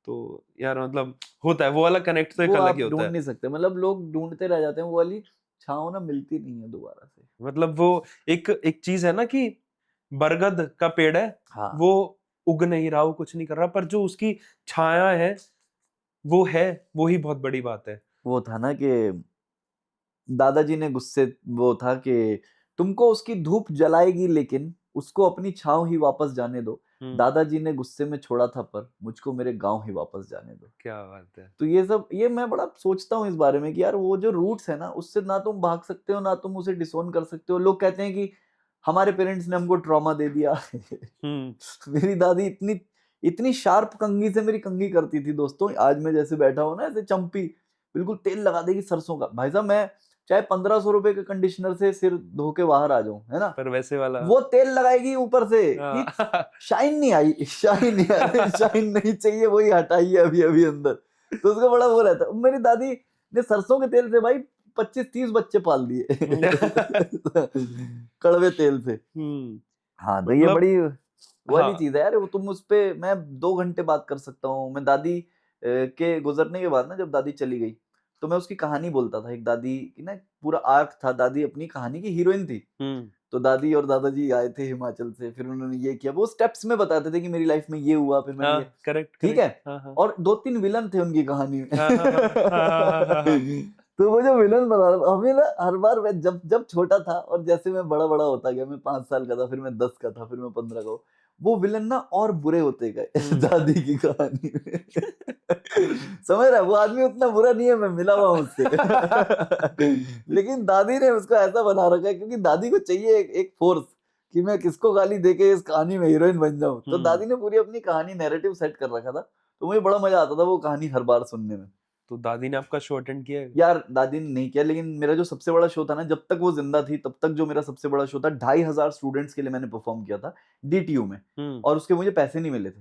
तो यार मतलब होता है वो वाला कनेक्ट, तो एक वो अलग ही आप होता ढूंढ है। नहीं सकते, मतलब लोग ढूंढते रह जाते हैं, वो वाली छाँव ना मिलती नहीं है दोबारा से। मतलब वो एक एक चीज है ना कि बरगद का पेड़ है, हाँ, वो उग नहीं रहा, वो कुछ नहीं कर रहा, पर जो उसकी छाया है वो है, वो ही बहुत बड़ी बात है। वो था ना कि दादाजी ने गुस्से, वो था कि तुमको उसकी धूप जलाएगी लेकिन उसको अपनी छाँव ही वापस जाने दो। दादाजी ने गुस्से में छोड़ा था पर मुझको मेरे गांव ही वापस जाने दो। क्या बात है। तो ये सब, ये मैं बड़ा सोचता हूँ इस बारे में कि यार वो जो रूट्स है ना, उससे ना तुम भाग सकते हो ना तुम उसे डिसोन कर सकते हो। लोग कहते हैं कि हमारे पेरेंट्स ने हमको ट्रॉमा दे दिया। मेरी दादी इतनी इतनी शार्प कंघी से मेरी कंघी करती थी दोस्तों, आज मैं जैसे बैठा हूं ना ऐसे चंपी, बिल्कुल तेल लगा देगी सरसों का। भाई साहब मैं चाहे 1500 रुपए के कंडीशनर से सिर धो के बाहर आ जाऊं, है ना, पर वैसे वाला वो तेल लगाएगी ऊपर से कि हाँ। शाइन नहीं आई, शाइन नहीं आई, शाइन नहीं चाहिए, वही हटाइए अभी अभी अंदर। तो उसका बड़ा वो रहता है। मेरी दादी ने सरसों के तेल से भाई 25-30 बच्चे पाल दिए कड़वे तेल से। हाँ, तो ये मतलब बड़ी वाली हाँ चीज है यार। वो तुम उस पे मैं 2 घंटे बात कर सकता हूँ। मैं दादी के गुजरने के बाद ना, जब दादी चली गई, तो मैं उसकी कहानी बोलता था। एक दादी की ना पूरा आर्क था, दादी अपनी कहानी की हीरोइन थी। तो दादी और दादाजी आए थे हिमाचल से, फिर उन्होंने ये किया, वो स्टेप्स में बताते थे कि मेरी लाइफ में ये हुआ, फिर मैंने ये, हाँ करेक्ट ठीक है। हाँ हाँ और 2-3 विलन थे उनकी कहानी में। हाँ हाँ हाँ हाँ हाँ तो वो जो विलन बना, हमें ना हर बार, मैं जब जब छोटा था और जैसे मैं बड़ा बड़ा होता गया, मैं 5 साल का था, फिर मैं 10 का था, फिर मैं 15 का, वो विलन ना और बुरे होते गए दादी की कहानी में। समझ रहा है, वो आदमी उतना बुरा नहीं है, मैं मिला हुआ हूं उससे। लेकिन दादी ने उसको ऐसा बना रखा है, क्योंकि दादी को चाहिए एक फोर्स कि मैं किसको गाली देके इस कहानी में हीरोइन बन जाऊं। तो दादी ने पूरी अपनी कहानी नैरेटिव सेट कर रखा था, तो मुझे बड़ा मजा आता था वो कहानी हर बार सुनने में। तो दादी ने आपका शो अटेंड किया है? यार दादी ने नहीं किया, लेकिन मेरा जो सबसे बड़ा शो था ना, जब तक वो जिंदा थी तब तक जो मेरा सबसे बड़ा शो था, 2500 स्टूडेंट्स के लिए मैंने परफॉर्म किया था DTU में। और उसके मुझे पैसे नहीं मिले थे,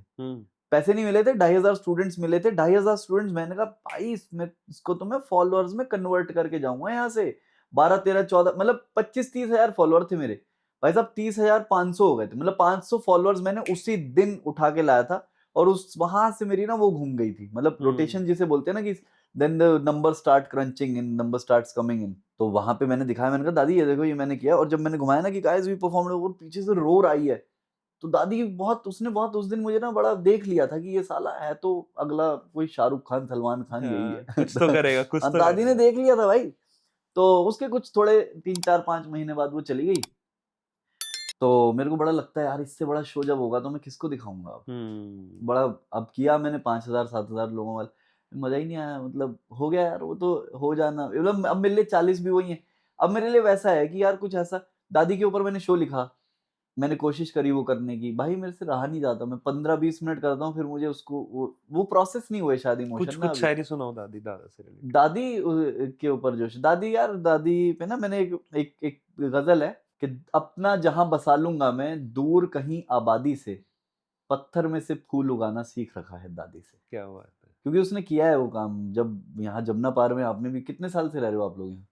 पैसे नहीं मिले थे, 2500 स्टूडेंट्स मिले थे। 2500 स्टूडेंट्स, मैंने कहा भाई इसको तो मैं फॉलोअर्स में कन्वर्ट करके जाऊंगा यहाँ से। 12, 13, 14, मतलब 25-30 हजार फॉलोअर थे मेरे भाई साहब। 30,500 हो गए थे, मतलब 500 फॉलोअर्स मैंने उसी दिन उठा के लाया था। और उस वहां से मेरी ना वो घूम गई थी, मतलब रोटेशन जिसे बोलते हैं ना, कि then the number start crunching in, number starts coming in. तो वहां पे मैंने दिखाया, मैंने कहा दादी ये देखो, ये मैंने किया। और जब मैंने घुमाया ना कि गाइस वी परफॉर्मड, और पीछे से रोर आई है, तो दादी उसने बहुत उस दिन मुझे ना बड़ा देख लिया था कि ये साला है तो अगला कोई शाहरुख खान, सलमान खान, यही हाँ, है। कुछ तो करेगा, कुछ तो दादी ने करेगा। देख लिया था भाई। तो उसके कुछ थोड़े 3-4-5 महीने बाद वो चली गई। तो मेरे को बड़ा लगता है यार, इससे बड़ा शो जब होगा तो मैं किसको दिखाऊंगा अब। बड़ा अब किया मैंने 5,000-7,000 लोगों वाला, मजा ही नहीं आया। मतलब हो गया यार, वो तो हो जाना, मतलब अब मेरे लिए 40 भी वही है। अब मेरे लिए वैसा है कि यार कुछ ऐसा, दादी के ऊपर मैंने शो लिखा, मैंने कोशिश करी वो करने की, भाई मेरे से रहा नहीं जाता। मैं 15-20 मिनट करता हूँ, फिर मुझे उसको वो प्रोसेस नहीं हुए शायद, कुछ इमोशन ना कुछ अभी। शायरी सुनाओ दादी दादा से रिलेटेड। दादी के ऊपर जो दादी, यार दादी पे ना मैंने एक गजल है कि अपना जहां बसा लूंगा मैं, दूर कहीं आबादी से, पत्थर में से फूल उगाना सीख रखा है दादी से। क्या बात है। क्योंकि उसने किया है वो काम। जब यहाँ जमुना पार में, आपने भी कितने साल से रह रहे हो आप लोग यहाँ?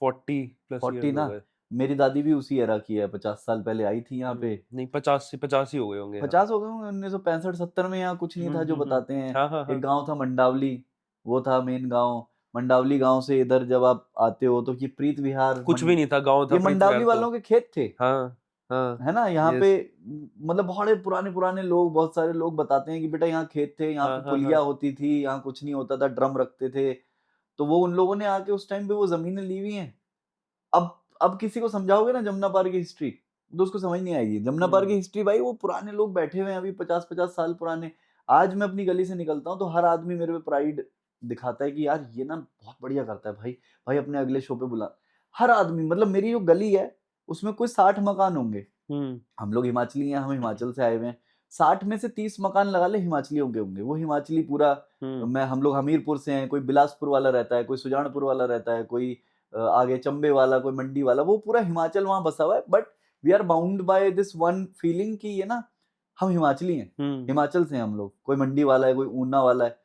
40+ 40 इयर्स हो ना। गए। मेरी दादी भी उसी एरा की है, 50 साल पहले आई थी यहाँ पे। नहीं 50 ही हो गए होंगे। 50 हो गए होंगे। 1965-70 में यहाँ कुछ नहीं था जो बताते हैं। हाँ हाँ हाँ। एक गांव था मंडावली, वो था मेन गांव। मंडावली गांव से इधर जब आप आते हो तो ये प्रीत विहार, कुछ भी नहीं था, गांव था ये प्रीत विहार मंडावली तो। वालों के खेत थे, हाँ हाँ। है ना। यहाँ पे यस। मतलब बहुत पुराने पुराने लोग, बहुत सारे लोग बताते हैं कि बेटा यहाँ खेत थे, यहाँ हाँ पे हाँ पुलिया हाँ। होती थी, यहाँ कुछ नहीं होता था, ड्रम रखते थे। तो वो उन लोगों ने आके उस टाइम पे वो जमीनें ली हुई हैं। अब किसी को समझाओगे ना जमुना पार की हिस्ट्री, तो उसको समझ नहीं आएगी। जमुना पार की हिस्ट्री भाई, वो पुराने लोग बैठे हुए हैं अभी 50-50 साल पुराने। आज मैं अपनी गली से निकलता हूँ तो हर आदमी मेरे पे प्राइड दिखाता है कि यार ये ना बहुत बढ़िया करता है भाई, भाई अपने अगले शो पे बुला। हर आदमी, मतलब मेरी जो गली है उसमें कोई 60 मकान होंगे। हम लोग हिमाचली हैं, हम हिमाचल से आए हुए हैं। 60 में से 30 मकान लगा ले हिमाचलियों के होंगे, वो हिमाचली पूरा। हम लोग हमीरपुर से हैं, कोई बिलासपुर वाला रहता है, कोई सुजानपुर वाला रहता है, कोई आगे चंबे वाला, कोई मंडी वाला, वो पूरा हिमाचल वहां बसा हुआ है। But we are bound by this one feeling कि ये ना हम हिमाचली हैं, हिमाचल से हैं हम लोग। कोई मंडी वाला है, कोई ऊना वाला है।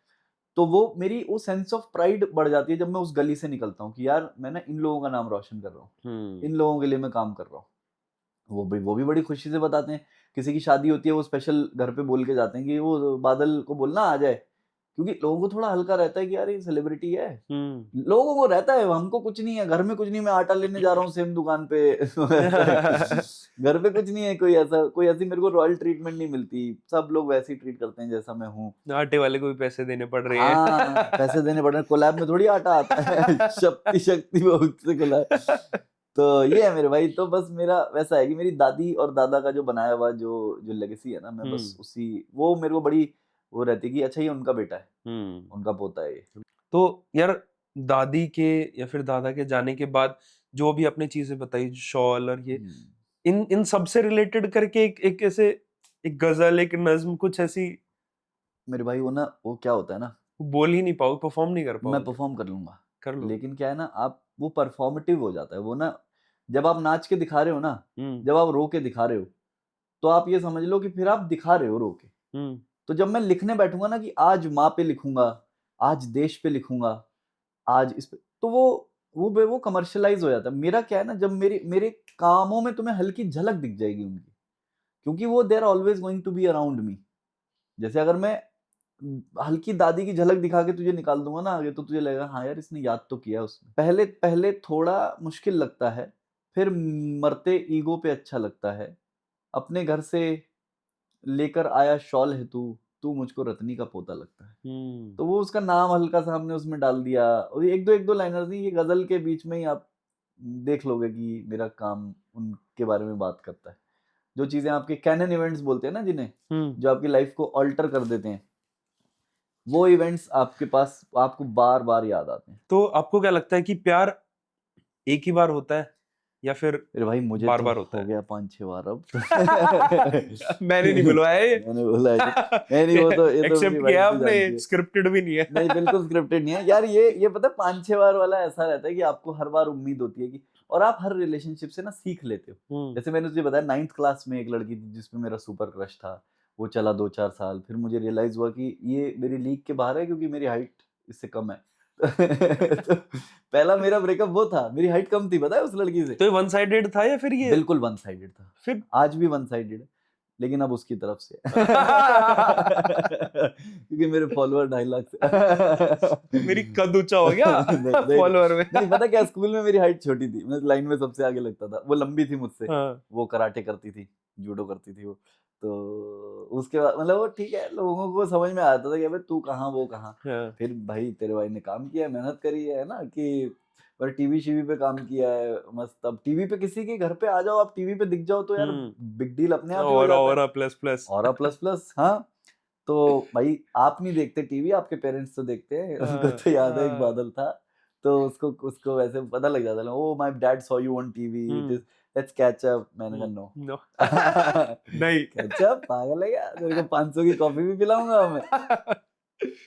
तो वो मेरी वो सेंस ऑफ प्राइड बढ़ जाती है जब मैं उस गली से निकलता हूँ कि यार मैं ना इन लोगों का नाम रोशन कर रहा हूँ, इन लोगों के लिए मैं काम कर रहा हूँ। वो भी बड़ी खुशी से बताते हैं। किसी की शादी होती है, वो स्पेशल घर पे बोल के जाते हैं कि वो बादल को बोलना आ जाए, क्योंकि लोगों को थोड़ा हल्का रहता है कि यार ये सेलिब्रिटी है। लोगों को रहता है हमको कुछ नहीं है, घर में कुछ नहीं, मैं आटा लेने जा रहा हूँ सेम दुकान पे। घर पे कुछ नहीं है, कोई ऐसी मेरे को रॉयल ट्रीटमेंट नहीं मिलती। सब लोग वैसे ही ट्रीट करते हैं जैसा मैं हूँ। आटे वाले को भी पैसे देने पड़ रहे हैं। हाँ, पैसे देने पड़ रहे हैं। कोलैब में थोड़ी आटा आता है। शक्ति बहुत से कोलैब। तो ये है मेरे भाई। तो बस मेरा वैसा है कि मेरी दादी और दादा का जो बनाया हुआ जो जो लेगेसी है ना, मैं बस उसी, वो मेरे को बड़ी वो रहती है कि अच्छा ये उनका बेटा है, उनका पोता है ये। तो यार दादी के या फिर दादा के जाने के बाद जो भी आपने चीजें बताई, शॉल और ये, इन इन सब से रिलेटेड करके एक ऐसे एक गजल, एक नज्म, कुछ ऐसी। मेरे भाई वो ना, वो क्या होता है ना, बोल ही नहीं पाओगे, परफॉर्म नहीं कर मैं पाओगे। परफॉर्म कर लूंगा। कर लो। लेकिन क्या है ना, आप वो परफॉर्मेटिव हो जाता है वो ना, जब आप नाच के दिखा रहे हो ना, जब आप रो के दिखा रहे हो, तो आप ये समझ लो कि फिर आप दिखा रहे हो रो के। तो जब मैं लिखने बैठूंगा ना कि आज माँ पे लिखूंगा, आज देश पे लिखूंगा, आज इस पे, तो वो कमर्शियलाइज हो जाता है। मेरा क्या है ना, जब मेरे मेरे कामों में तुम्हें हल्की झलक दिख जाएगी उनकी, क्योंकि वो they are always going to be around me. जैसे अगर मैं हल्की दादी की झलक दिखा के तुझे निकाल दूंगा ना आगे, तो तुझे लगेगा हाँ यार इसने याद तो किया उसने। पहले पहले थोड़ा मुश्किल लगता है, फिर मरते ईगो पे अच्छा लगता है। अपने घर से लेकर आया शॉल है तू, तू मुझको रत्नी का पोता लगता है। तो वो उसका नाम हल्का सा हमने उसमें डाल दिया, और एक दो लाइनर थी, ये गजल के बीच में ही आप देख लोगे कि मेरा काम उनके बारे में बात करता है। जो चीजें आपके कैनन इवेंट्स बोलते हैं ना जिन्हें, जो आपकी लाइफ को अल्टर कर देते हैं, वो इवेंट्स आपके पास आपको बार बार याद आते हैं। तो आपको क्या लगता है कि प्यार एक ही बार होता है या फिर अरे भाई मुझे बार तो बार होता हो है? गया 5-6 बार अब। मैंने नहीं बुलवाया ये। मैंने बोला है नहीं वो तो ये तो एक्सेप्ट मेरी किया वाइफ भी आपने, जानती है। स्क्रिप्टेड भी नहीं है। नहीं बिल्कुल स्क्रिप्टेड नहीं है यार। ये पता है 5-6 बार वाला ऐसा रहता है कि आपको हर बार उम्मीद होती है कि, और आप हर रिलेशनशिप से ना सीख लेते हो। जैसे मैंने तुझे बताया 9th क्लास में एक लड़की थी जिसमें मेरा सुपर क्रश था, वो चला 2-4 साल, फिर मुझे रियलाइज हुआ कि ये मेरी लीग के बाहर है क्योंकि मेरी हाइट इससे कम है। तो पहला मेरा ब्रेकअप वो था, मेरी हाइट कम थी पता है उस लड़की से। तो ये वन साइडेड था या फिर ये बिल्कुल वन साइडेड था, फिर? आज भी वन साइडेड है, लेकिन अब उसकी तरफ से क्योंकि मेरे फॉलोअर 2.5 लाख से। मेरी कद ऊंचा हो गया नहीं फॉलोअर में। नहीं पता क्या, स्कूल में मेरी हाइट छोटी थी, मैं लाइन में सबसे आगे लगता था, वो लंबी थी मुझसे। हाँ। वो कराटे करती थी, जूडो करती थी वो। तो उसके बाद मतलब वो ठीक है, लोगों को समझ में आता था कि अबे तू कहाँ वो कहाँ। हाँ। फिर भाई तेरे भाई ने काम किया है, मेहनत करी है ना, कि पर टीवी शीवी पे काम किया है मस्त। अब टीवी पे किसी के घर पे आ जाओ, आप टीवी पे दिख जाओ तो यार बिग डील अपने आप ही हो जाता है। और प्लस प्लस और प्लस प्लस हाँ। तो भाई आप नहीं देखते टीवी, आपके पेरेंट्स तो देखते हैं। उनको तो याद है एक बादल था, तो उसको उसको वैसे पता लग जाता है, oh my dad saw you on TV, let's catch up. मैंने कहा नो नहीं कैच अप पागल है क्या, तेरे को 500 की कॉफी भी पिलाऊंगा मैं।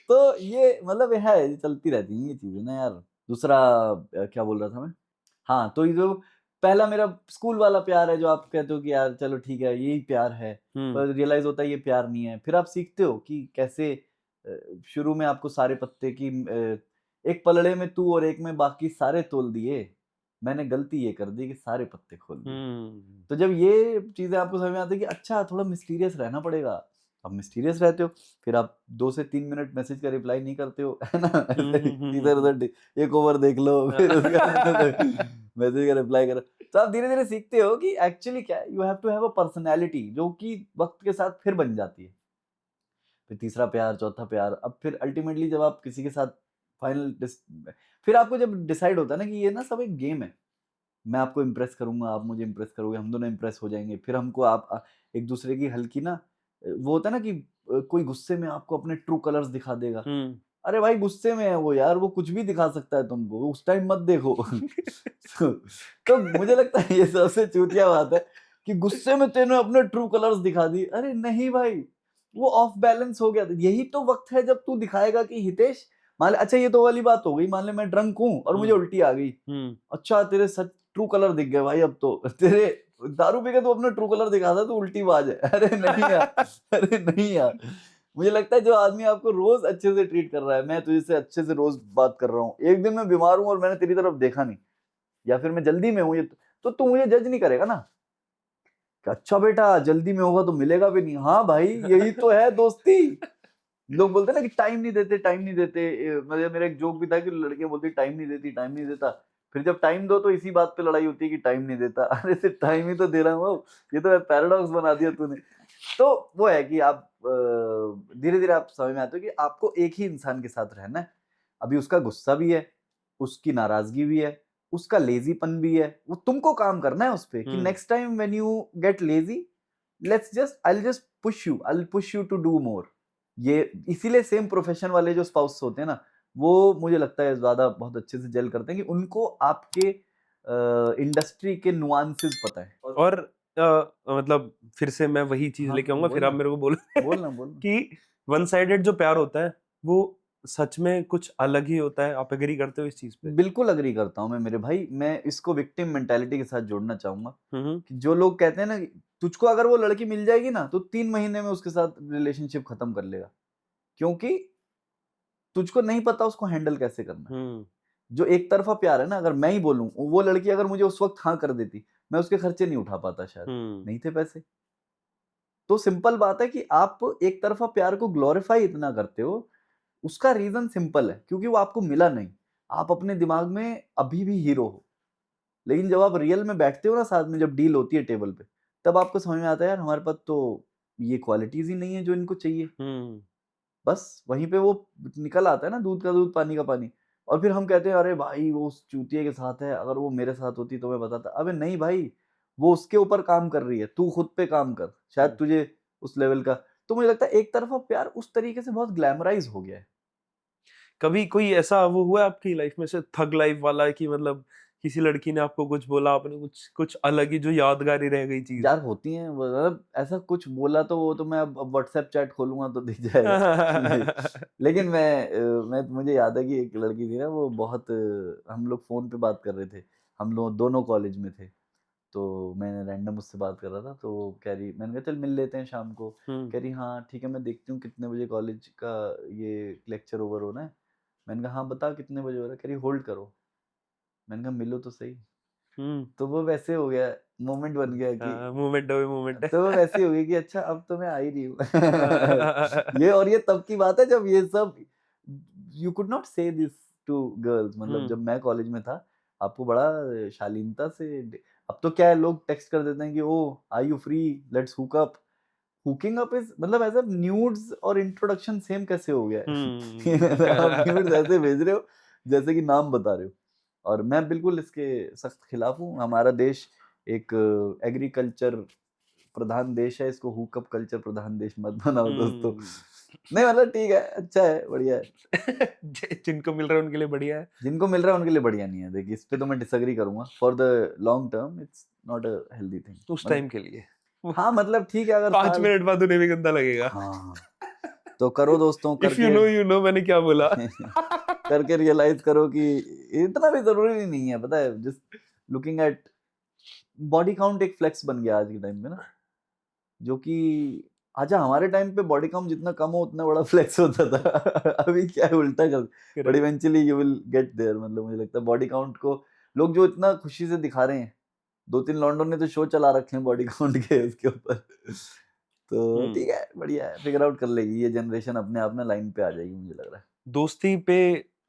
तो ये मतलब है, ये चलती रहती हैं ये चीजें ना यार। दूसरा क्या बोल रहा था मैं, हाँ तो ये जो पहला मेरा स्कूल वाला प्यार है, जो आप कहते हो कि यार चलो ठीक है यही प्यार है, पर रियलाइज होता है ये प्यार नहीं है। फिर आप सीखते हो कि कैसे शुरू में आपको सारे पत्ते की एक पलड़े में तू और एक में बाकी सारे तोल दिए, मैंने गलती ये कर दी कि सारे पत्ते खोल दिए। तो जब ये चीजें आपको समझ में आती है कि अच्छा थोड़ा मिस्टीरियस रहना पड़ेगा, अब मिस्टीरियस रहते हो, फिर आप 2 से 3 मिनट मैसेज का रिप्लाई नहीं करते हो, है ना। इधर उधर एक ओवर देख लो, फिर मैसेज का रिप्लाई करो। तो आप धीरे धीरे सीखते हो कि एक्चुअली क्या है, you have to have a personality जो कि वक्त के साथ फिर बन जाती है। फिर तीसरा प्यार, चौथा प्यार, अब फिर अल्टीमेटली जब आप किसी के साथ फाइनल, फिर आपको जब डिसाइड होता है ना कि ये ना सब एक गेम है, मैं आपको इम्प्रेस करूंगा, आप मुझे इम्प्रेस करोगे, हम दोनों इम्प्रेस हो जाएंगे, फिर हमको आप एक दूसरे की हल्की ना, वो होता है ना कि कोई गुस्से में आपको अपने ट्रू कलर्स दिखा देगा। अरे भाई गुस्से में है वो यार, वो कुछ भी दिखा सकता है तुमको, उस टाइम मत देखो। तो मुझे लगता है ये सबसे चूतिया बात है कि गुस्से में तेने अपने ट्रू कलर्स दिखा दी। अरे नहीं भाई, वो ऑफ बैलेंस हो गया था। यही तो वक्त है जब तू दिखाएगा कि हितेश, मान ले, अच्छा ये तो वाली बात हो गई, मान ले मैं ड्रंक हूँ और मुझे उल्टी आ गई, अच्छा तेरे सच ट्रू कलर दिख गए भाई, अब तो तेरे दारू पी के तो अपना ट्रू कलर दिखा था, तो उल्टी बाज है। अरे नहीं यार, अरे नहीं यार। मुझे लगता है जो आदमी आपको रोज अच्छे से ट्रीट कर रहा है, मैं तुझसे अच्छे से रोज बात कर रहा हूँ, एक दिन मैं बीमार हूँ और मैंने तेरी तरफ देखा नहीं, या फिर मैं जल्दी में हूँ, तो तू मुझे जज नहीं करेगा ना कि अच्छा बेटा जल्दी में होगा तो मिलेगा भी नहीं। हाँ भाई यही तो है दोस्ती। लोग बोलते हैं ना कि टाइम नहीं देते, टाइम नहीं देते। मेरा एक जोक भी था कि लड़कियां बोलती टाइम नहीं देती, टाइम नहीं देता, फिर जब टाइम दो तो इसी बात पे लड़ाई होती है कि टाइम नहीं देता। अरे सिर्फ टाइम ही तो दे रहा हूँ, ये तो पैराडॉक्स बना दिया तूने। तो वो है कि आप धीरे धीरे आप समझ में आते हो कि आपको एक ही इंसान के साथ रहना है। अभी उसका गुस्सा भी है, उसकी नाराजगी भी है, उसका लेजीपन भी है, वो तुमको काम करना है उस पे कि next time when you get lazy, I will just push you to do more. ये इसीलिए सेम प्रोफेशन वाले जो स्पाउस होते हैं ना, वो मुझे लगता है ज्यादा बहुत अच्छे से जेल करते हैं कि उनको आपके इंडस्ट्री के नुआंसेस पता है। और मतलब फिर से मैं वही चीज लेके आऊंगा, फिर आप मेरे को बोलो बोलना कि वन साइडेड जो प्यार होता है वो सच में कुछ अलग ही होता है। आप एग्री करते हो इस चीज पे? बिल्कुल अग्री करता हूँ मैं मेरे भाई। मैं इसको विक्टिम मेंटालिटी के साथ जोड़ना चाहूंगा हम्म। कि जो लोग कहते हैं ना कि तुझको अगर वो लड़की मिल जाएगी ना तो 3 महीने में उसके साथ रिलेशनशिप खत्म कर लेगा, क्योंकि तुझको नहीं पता उसको हैंडल कैसे करना है। हम्म। जो एक तरफा प्यार है ना, अगर मैं ही बोलूं, वो लड़की अगर मुझे उस वक्त हाँ कर देती, मैं उसके खर्चे नहीं उठा पाता, शायद नहीं थे पैसे। तो सिंपल बात है कि आप एक तरफा प्यार को ग्लोरीफाई इतना करते हो, उसका रीजन सिंपल है, क्योंकि वो आपको मिला नहीं। आप अपने दिमाग में अभी भी हीरो हो, लेकिन जब आप रियल में बैठते हो ना साथ में, जब डील होती है टेबल पे, तब आपको समझ में आता है यार हमारे पास तो ये क्वालिटीज ही नहीं है जो इनको चाहिए। बस वहीं पे वो निकल आता है ना, दूध का दूध पानी का पानी। और फिर हम कहते हैं अरे भाई वो उस चूतिए के साथ है, अगर वो मेरे साथ होती तो मैं बताता। अबे नहीं भाई, वो उसके ऊपर काम कर रही है, तू खुद पे काम कर, शायद तुझे उस लेवल का। तो मुझे लगता है एक तरफा प्यार उस तरीके से बहुत ग्लैमराइज हो गया है। कभी कोई ऐसा वो हुआ है आपकी लाइफ में से थग लाइफ वाला, कि मतलब किसी लड़की ने आपको कुछ बोला, आपने कुछ कुछ अलग ही जो यादगार ही रह गई चीज? यार होती हैं, मतलब ऐसा कुछ बोला तो वो तो मैं अब व्हाट्सएप चैट खोलूंगा तो दिख जाएगा। लेकिन मैं मुझे याद है कि एक लड़की थी ना, वो बहुत हम लोग फोन पे बात कर रहे थे, हम लोग दोनों कॉलेज में थे। तो मैंने रैंडम उससे बात कर रहा था, तो वो कह रही, मैंने कहा चल मिल लेते हैं शाम को। कह रही हाँ ठीक है, मैं देखती हूँ कितने बजे कॉलेज का ये लेक्चर ओवर होना है। मैंने कहा हाँ बता कितने बजे हो रहा है। कह रही होल्ड करो। मैंने कहा मिलो तो सही। तो वो वैसे हो गया, मोमेंट बन गया कि मूवमेंट हो मूवमेंट। तो वो वैसे हो गई कि अच्छा अब तो मैं आ ही रही हूँ। ये तब की बात है जब ये सब, यू कुड नॉट से दिस टू गर्ल्स। मतलब जब मैं कॉलेज में था, आपको बड़ा शालीनता से, अब तो क्या है, लोग टेक्स्ट कर देते हैं कि oh are you free, let's hook up. Hooking up is मतलब ऐसा न्यूड्स और इंट्रोडक्शन सेम कैसे हो गया है? आप न्यूड्स ऐसे भेज रहे हो जैसे कि नाम बता रहे हो। और मैं बिल्कुल इसके सख्त खिलाफ हूँ। हमारा देश एक एग्रीकल्चर प्रधान देश है, इसको हुकअप कल्चर प्रधान देश मत बनाओ दोस्तों। नहीं मतलब ठीक है, अच्छा है, बढ़िया है। जिनको मिल रहा है उनके लिए बढ़िया है, जिनको मिल रहा है उनके लिए बढ़िया नहीं है। देखिए इस पे तो मैं डिसएग्री करूंगा। For the long term it's not a healthy thing. उस टाइम के लिए। हाँ मतलब ठीक है, अगर 5 मिनट बाद उन्हें भी गंदा लगेगा। हाँ तो करो दोस्तों, if you know you know, मैंने क्या बोला। करके रियलाइज करो कि इतना भी जरूरी नहीं है। पता है, just looking at body count एक फ्लेक्स बन गया आज के टाइम में ना, जो कि अच्छा हमारे टाइम पे बॉडी काउंट जितना कम हो उतना बड़ा फ्लेक्स होता था। अभी क्या है, उल्टा कर। But eventually you will get there. मतलब मुझे लगता है बॉडी काउंट को लोग जो इतना खुशी से दिखा रहे हैं, 2-3 लॉन्डो ने तो शो चला रखे हैं बॉडी काउंट के इसके ऊपर। तो ठीक है, बढ़िया है, फिगर आउट कर लेगी ये जनरेशन अपने आप में, लाइन पे आ जाएगी मुझे लग रहा है। दोस्ती पे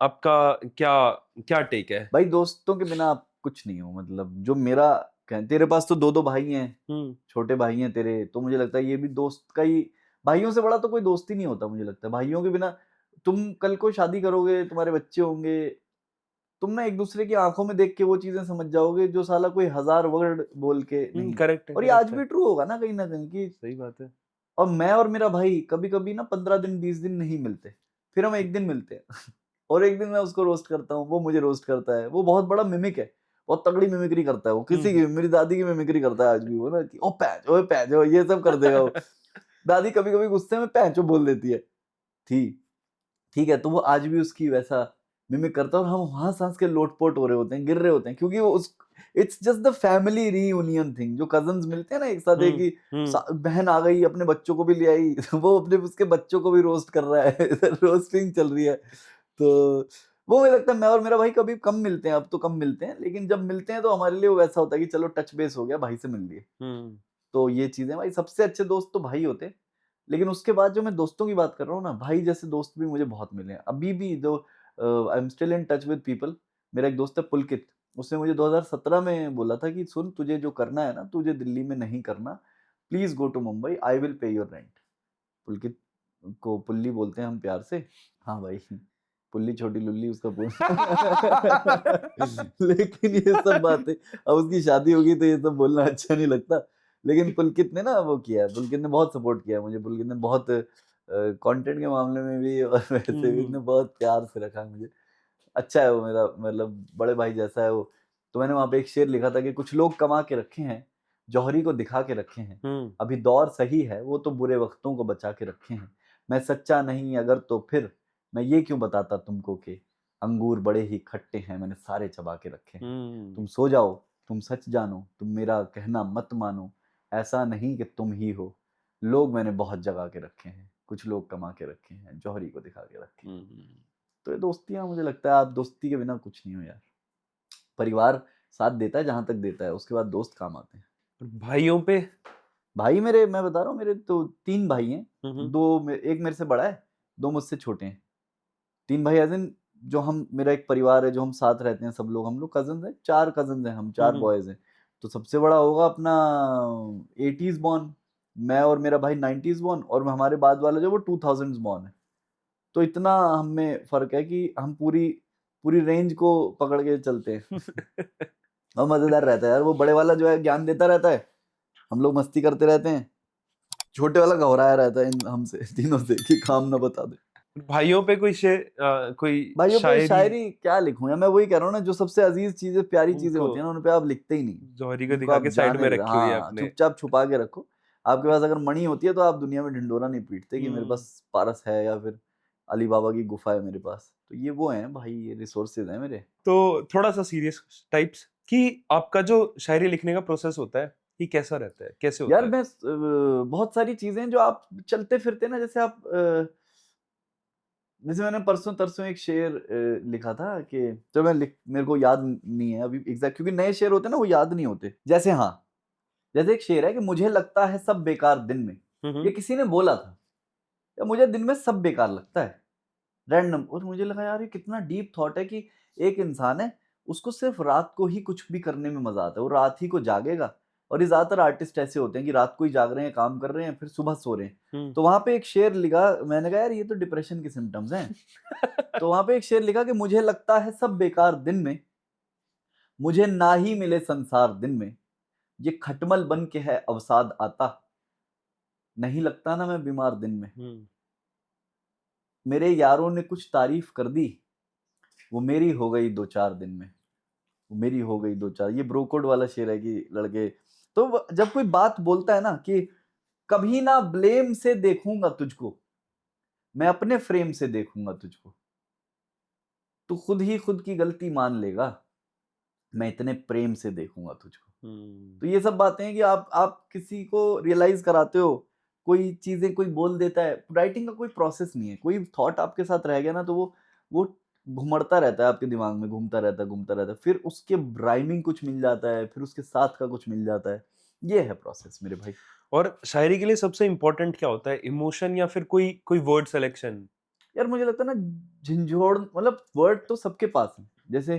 आपका क्या क्या टेक है? भाई दोस्तों के बिना आप कुछ नहीं हो। मतलब जो मेरा तेरे पास तो 2-2 भाई हैं, छोटे भाई हैं तेरे, तो मुझे लगता है ये भी दोस्त का ही, भाइयों से बड़ा तो कोई दोस्त ही नहीं होता मुझे लगता है। भाइयों के बिना तुम कल को शादी करोगे, तुम्हारे बच्चे होंगे, तुम ना एक दूसरे की आंखों में देख के वो चीजें समझ जाओगे जो साला कोई 1000 वर्ड बोल के नहीं। करेक्ट है, और ये आज भी ट्रू होगा ना कहीं कि सही बात है। और मैं और मेरा भाई कभी कभी ना 15 दिन 20 दिन नहीं मिलते, फिर हम एक दिन मिलते हैं। और एक दिन मैं उसको रोस्ट करता हूँ, वो मुझे रोस्ट करता है। वो बहुत बड़ा मिमिक है, बहुत तगड़ी मिमिक्री करता है वो, किसी की, मेरी दादी की मिमिक्री करता है आज भी वो ना कि ओ पैंचो ये सब कर देगा वो। दादी कभी कभी गुस्से में पैंचो बोल देती है, ठीक है, तो वो आज भी उसकी वैसा मिमिक करता है। और हम वहां सांस के लोटपोट हो रहे होते हैं, गिर रहे होते हैं, क्योंकि वो उस it's just the family reunion thing. जो कजन्स मिलते हैं ना एक साथ, एक ही बहन आ गई अपने बच्चों को भी ले आई, वो अपने उसके बच्चों को भी रोस्ट कर रहा है, रोस्टिंग चल रही है। तो वो मुझे लगता है मैं और मेरा भाई कभी कम मिलते हैं, अब तो कम मिलते हैं, लेकिन जब मिलते हैं तो हमारे लिए वो वैसा होता है कि चलो टच बेस हो गया, भाई से मिल लिए। तो ये चीजें, भाई सबसे अच्छे दोस्त तो भाई होते हैं। लेकिन उसके बाद जो मैं दोस्तों की बात कर रहा हूँ ना, भाई जैसे दोस्त भी मुझे बहुत मिले हैं अभी भी, जो I am still in touch with people. मेरा एक दोस्त है पुलकित, उसने मुझे 2017 में बोला था कि सुन तुझे जो करना है ना, तुझे दिल्ली में नहीं करना, please go to Mumbai, I will pay your rent. Pulkit को पुल्ली बोलते हैं हम प्यार से। हाँ भाई, पुल्ली छोटी लुल्ली उसका लेकिन ये सब बातें, अब उसकी शादी होगी तो ये सब बोलना अच्छा नहीं लगता। लेकिन पुलकित ने ना वो किया, पुलकित ने बहुत सपोर्ट किया मुझे। पुलकित ने बहुत कंटेंट के मामले में भी और वैसे भी उसने बहुत प्यार से रखा मुझे। अच्छा है वो मेरा, मतलब बड़े भाई जैसा है वो। तो मैंने वहां पे एक शेर लिखा था कि कुछ लोग कमा के रखे हैं, जौहरी को दिखा के रखे हैं, अभी दौर सही है वो तो बुरे वक्तों को बचा के रखे हैं। मैं सच्चा नहीं अगर तो फिर मैं ये क्यों बताता तुमको कि अंगूर बड़े ही खट्टे हैं, मैंने सारे चबा के रखे हैं। तुम सो जाओ, तुम सच जानो, तुम मेरा कहना मत मानो, ऐसा नहीं कि तुम ही हो, लोग मैंने बहुत जगा के रखे हैं, कुछ लोग कमा के रखे हैं, जौहरी को दिखा के रखे हैं। तो ये दोस्तियां, मुझे लगता है आप दोस्ती के बिना कुछ नहीं हो यार। परिवार साथ देता है जहां तक देता है, उसके बाद दोस्त काम आते हैं। भाइयों पे? भाई मेरे, मैं बता रहा हूँ, मेरे तो 3 भाई हैं। एक मेरे से बड़ा है, 2 मुझसे छोटे हैं। 3 भाई एज इन जो हम, मेरा एक परिवार है जो हम साथ रहते हैं, सब लोग, हम लोग कजन हैं, 4 कजन हैं हम, 4 बॉयज हैं। तो सबसे बड़ा होगा अपना 80s बॉर्न, मैं और मेरा भाई 90s बॉर्न, और हमारे बाद वाला जो वो 2000s बॉर्न है। तो इतना हम में फर्क है कि हम पूरी पूरी रेंज को पकड़ के चलते हैं। और मजेदार रहता है यार, वो बड़े वाला जो है ज्ञान देता रहता है, हम लोग मस्ती करते रहते हैं, छोटे वाला घबराया रहता है हमसे, तीनों से, कि काम ना बता दे। भाइयों पे कोई कोई भाइयों पे शायरी? शायरी क्या लिखूं यार, मैं वही कह रहा हूँ ना, जो सबसे अजीज चीजें, प्यारी चीजें उनको होती है ना, उन पे आप लिखते ही नहीं, जौहरी को उनको दिखा आप के साइड में जाने, रखी हुई है हाँ, आपने। चुपचाप छुपा के रखो। आपके पास अगर मणि होती है तो आप दुनिया में ढिंडोरा नहीं पीटते कि मेरे पास पारस है या फिर अली बाबा की गुफा है मेरे पास। तो ये वो हैं भाई, ये रिसोर्सेज हैं मेरे। तो थोड़ा सा सीरियस टाइप्स कि आपका जो शायरी लिखने का प्रोसेस होता है ये कैसा रहता है, कैसे होता यार है? मैं बहुत सारी चीजें जो आप चलते फिरते ना, जैसे आप जैसे मैंने परसों तरसों एक शेर लिखा था कि जो मेरे को याद नहीं है अभी एग्जैक्ट, क्योंकि नए शेर होते हैं ना वो याद नहीं होते। जैसे हाँ, जैसे एक शेर है कि मुझे लगता है सब बेकार दिन में, ये किसी ने बोला था, या मुझे दिन में सब बेकार लगता है, रैंडम। और मुझे लगा यार ये कितना डीप थॉट है कि एक इंसान है, उसको सिर्फ रात को ही कुछ भी करने में मजा आता है, वो रात ही को जागेगा। और ये ज्यादातर आर्टिस्ट ऐसे होते हैं कि रात को ही जाग रहे हैं, काम कर रहे हैं, फिर सुबह सो रहे हैं। तो वहां पे एक शेर लिखा, मैंने कहा यार ये तो डिप्रेशन के सिम्टम्स हैं। तो वहां पे एक शेर लिखा कि मुझे लगता है सब बेकार दिन में, मुझे ना ही मिले संसार दिन में, ये खटमल बन के है अवसाद आता, नहीं लगता ना मैं बीमार दिन में, मेरे यारों ने कुछ तारीफ कर दी, वो मेरी हो गई 2-4 दिन में, वो मेरी हो गई 2-4। ये ब्रोकोड वाला शेर है कि लड़के, तो जब कोई बात बोलता है ना कि कभी ना ब्लेम से देखूंगा तुझको, मैं अपने फ्रेम से देखूंगा तुझको, तू खुद ही खुद की गलती मान लेगा, मैं इतने प्रेम से देखूंगा तुझको। तो ये सब बातें हैं कि आप किसी को रियलाइज कराते हो, कोई चीजें कोई बोल देता है, राइटिंग का कोई प्रोसेस नहीं है, कोई थॉट आपके साथ रह गया ना तो वो घुमड़ता रहता है आपके दिमाग में, घूमता रहता है, फिर उसके राइमिंग कुछ मिल जाता है, फिर उसके साथ का कुछ मिल जाता है। ये है प्रोसेस मेरे भाई। और शायरी के लिए सबसे इम्पोर्टेंट क्या होता है, इमोशन या फिर कोई कोई वर्ड सिलेक्शन? यार मुझे लगता है ना झिंझोड़, मतलब वर्ड तो सबके पास है। जैसे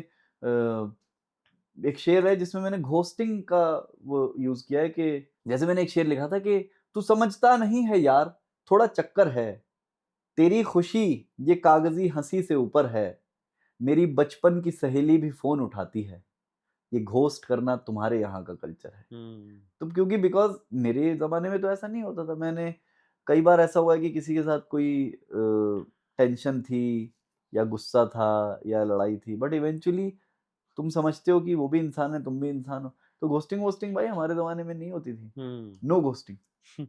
एक शेर है जिसमें मैंने घोस्टिंग का वो यूज किया है कि जैसे मैंने एक शेर लिखा था कि तू समझता नहीं है यार, थोड़ा चक्कर है, तेरी खुशी ये कागजी हंसी से ऊपर है, मेरी बचपन की सहेली भी फोन उठाती है, ये घोस्ट करना तुम्हारे यहाँ का कल्चर है। तो क्योंकि बिकॉज मेरे जमाने में तो ऐसा नहीं होता था, मैंने कई बार ऐसा हुआ है कि किसी के साथ कोई टेंशन थी या गुस्सा था या लड़ाई थी, बट इवेंचुअली तुम समझते हो कि वो भी इंसान है, तुम भी इंसान हो। तो घोस्टिंग वोस्टिंग भाई हमारे जमाने में नहीं होती थी, नो घोस्टिंग।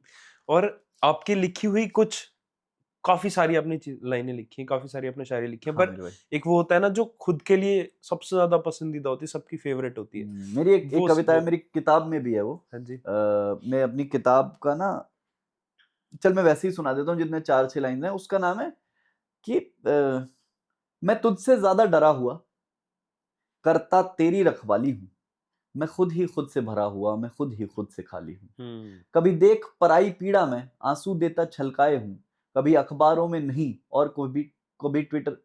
और आपकी लिखी हुई कुछ, काफी सारी आपने लाइनें लिखी हैं, काफी सारी आपने शायरी लिखी है, हाँ पर मेरे भाई, एक वो होता है ना जो खुद के लिए सबसे ज्यादा पसंदीदा होती है, सबकी फेवरेट होती है, मेरी एक कविता है, वो मेरी किताब में भी है वो। हाँ जी। मैं अपनी किताब का ना, चल मैं वैसे ही सुना देता हूँ, जितने 4-6 लाइन हैं। उसका नाम है कि मैं तुझसे ज्यादा डरा हुआ, करता तेरी रखवाली हूँ, मैं खुद ही खुद से भरा हुआ, मैं खुद ही खुद से खाली हूँ। कभी देख पराई पीड़ा में आंसू देता छलकाए हूँ, कभी अखबारों में नहीं और कभी कभी ट्विटर,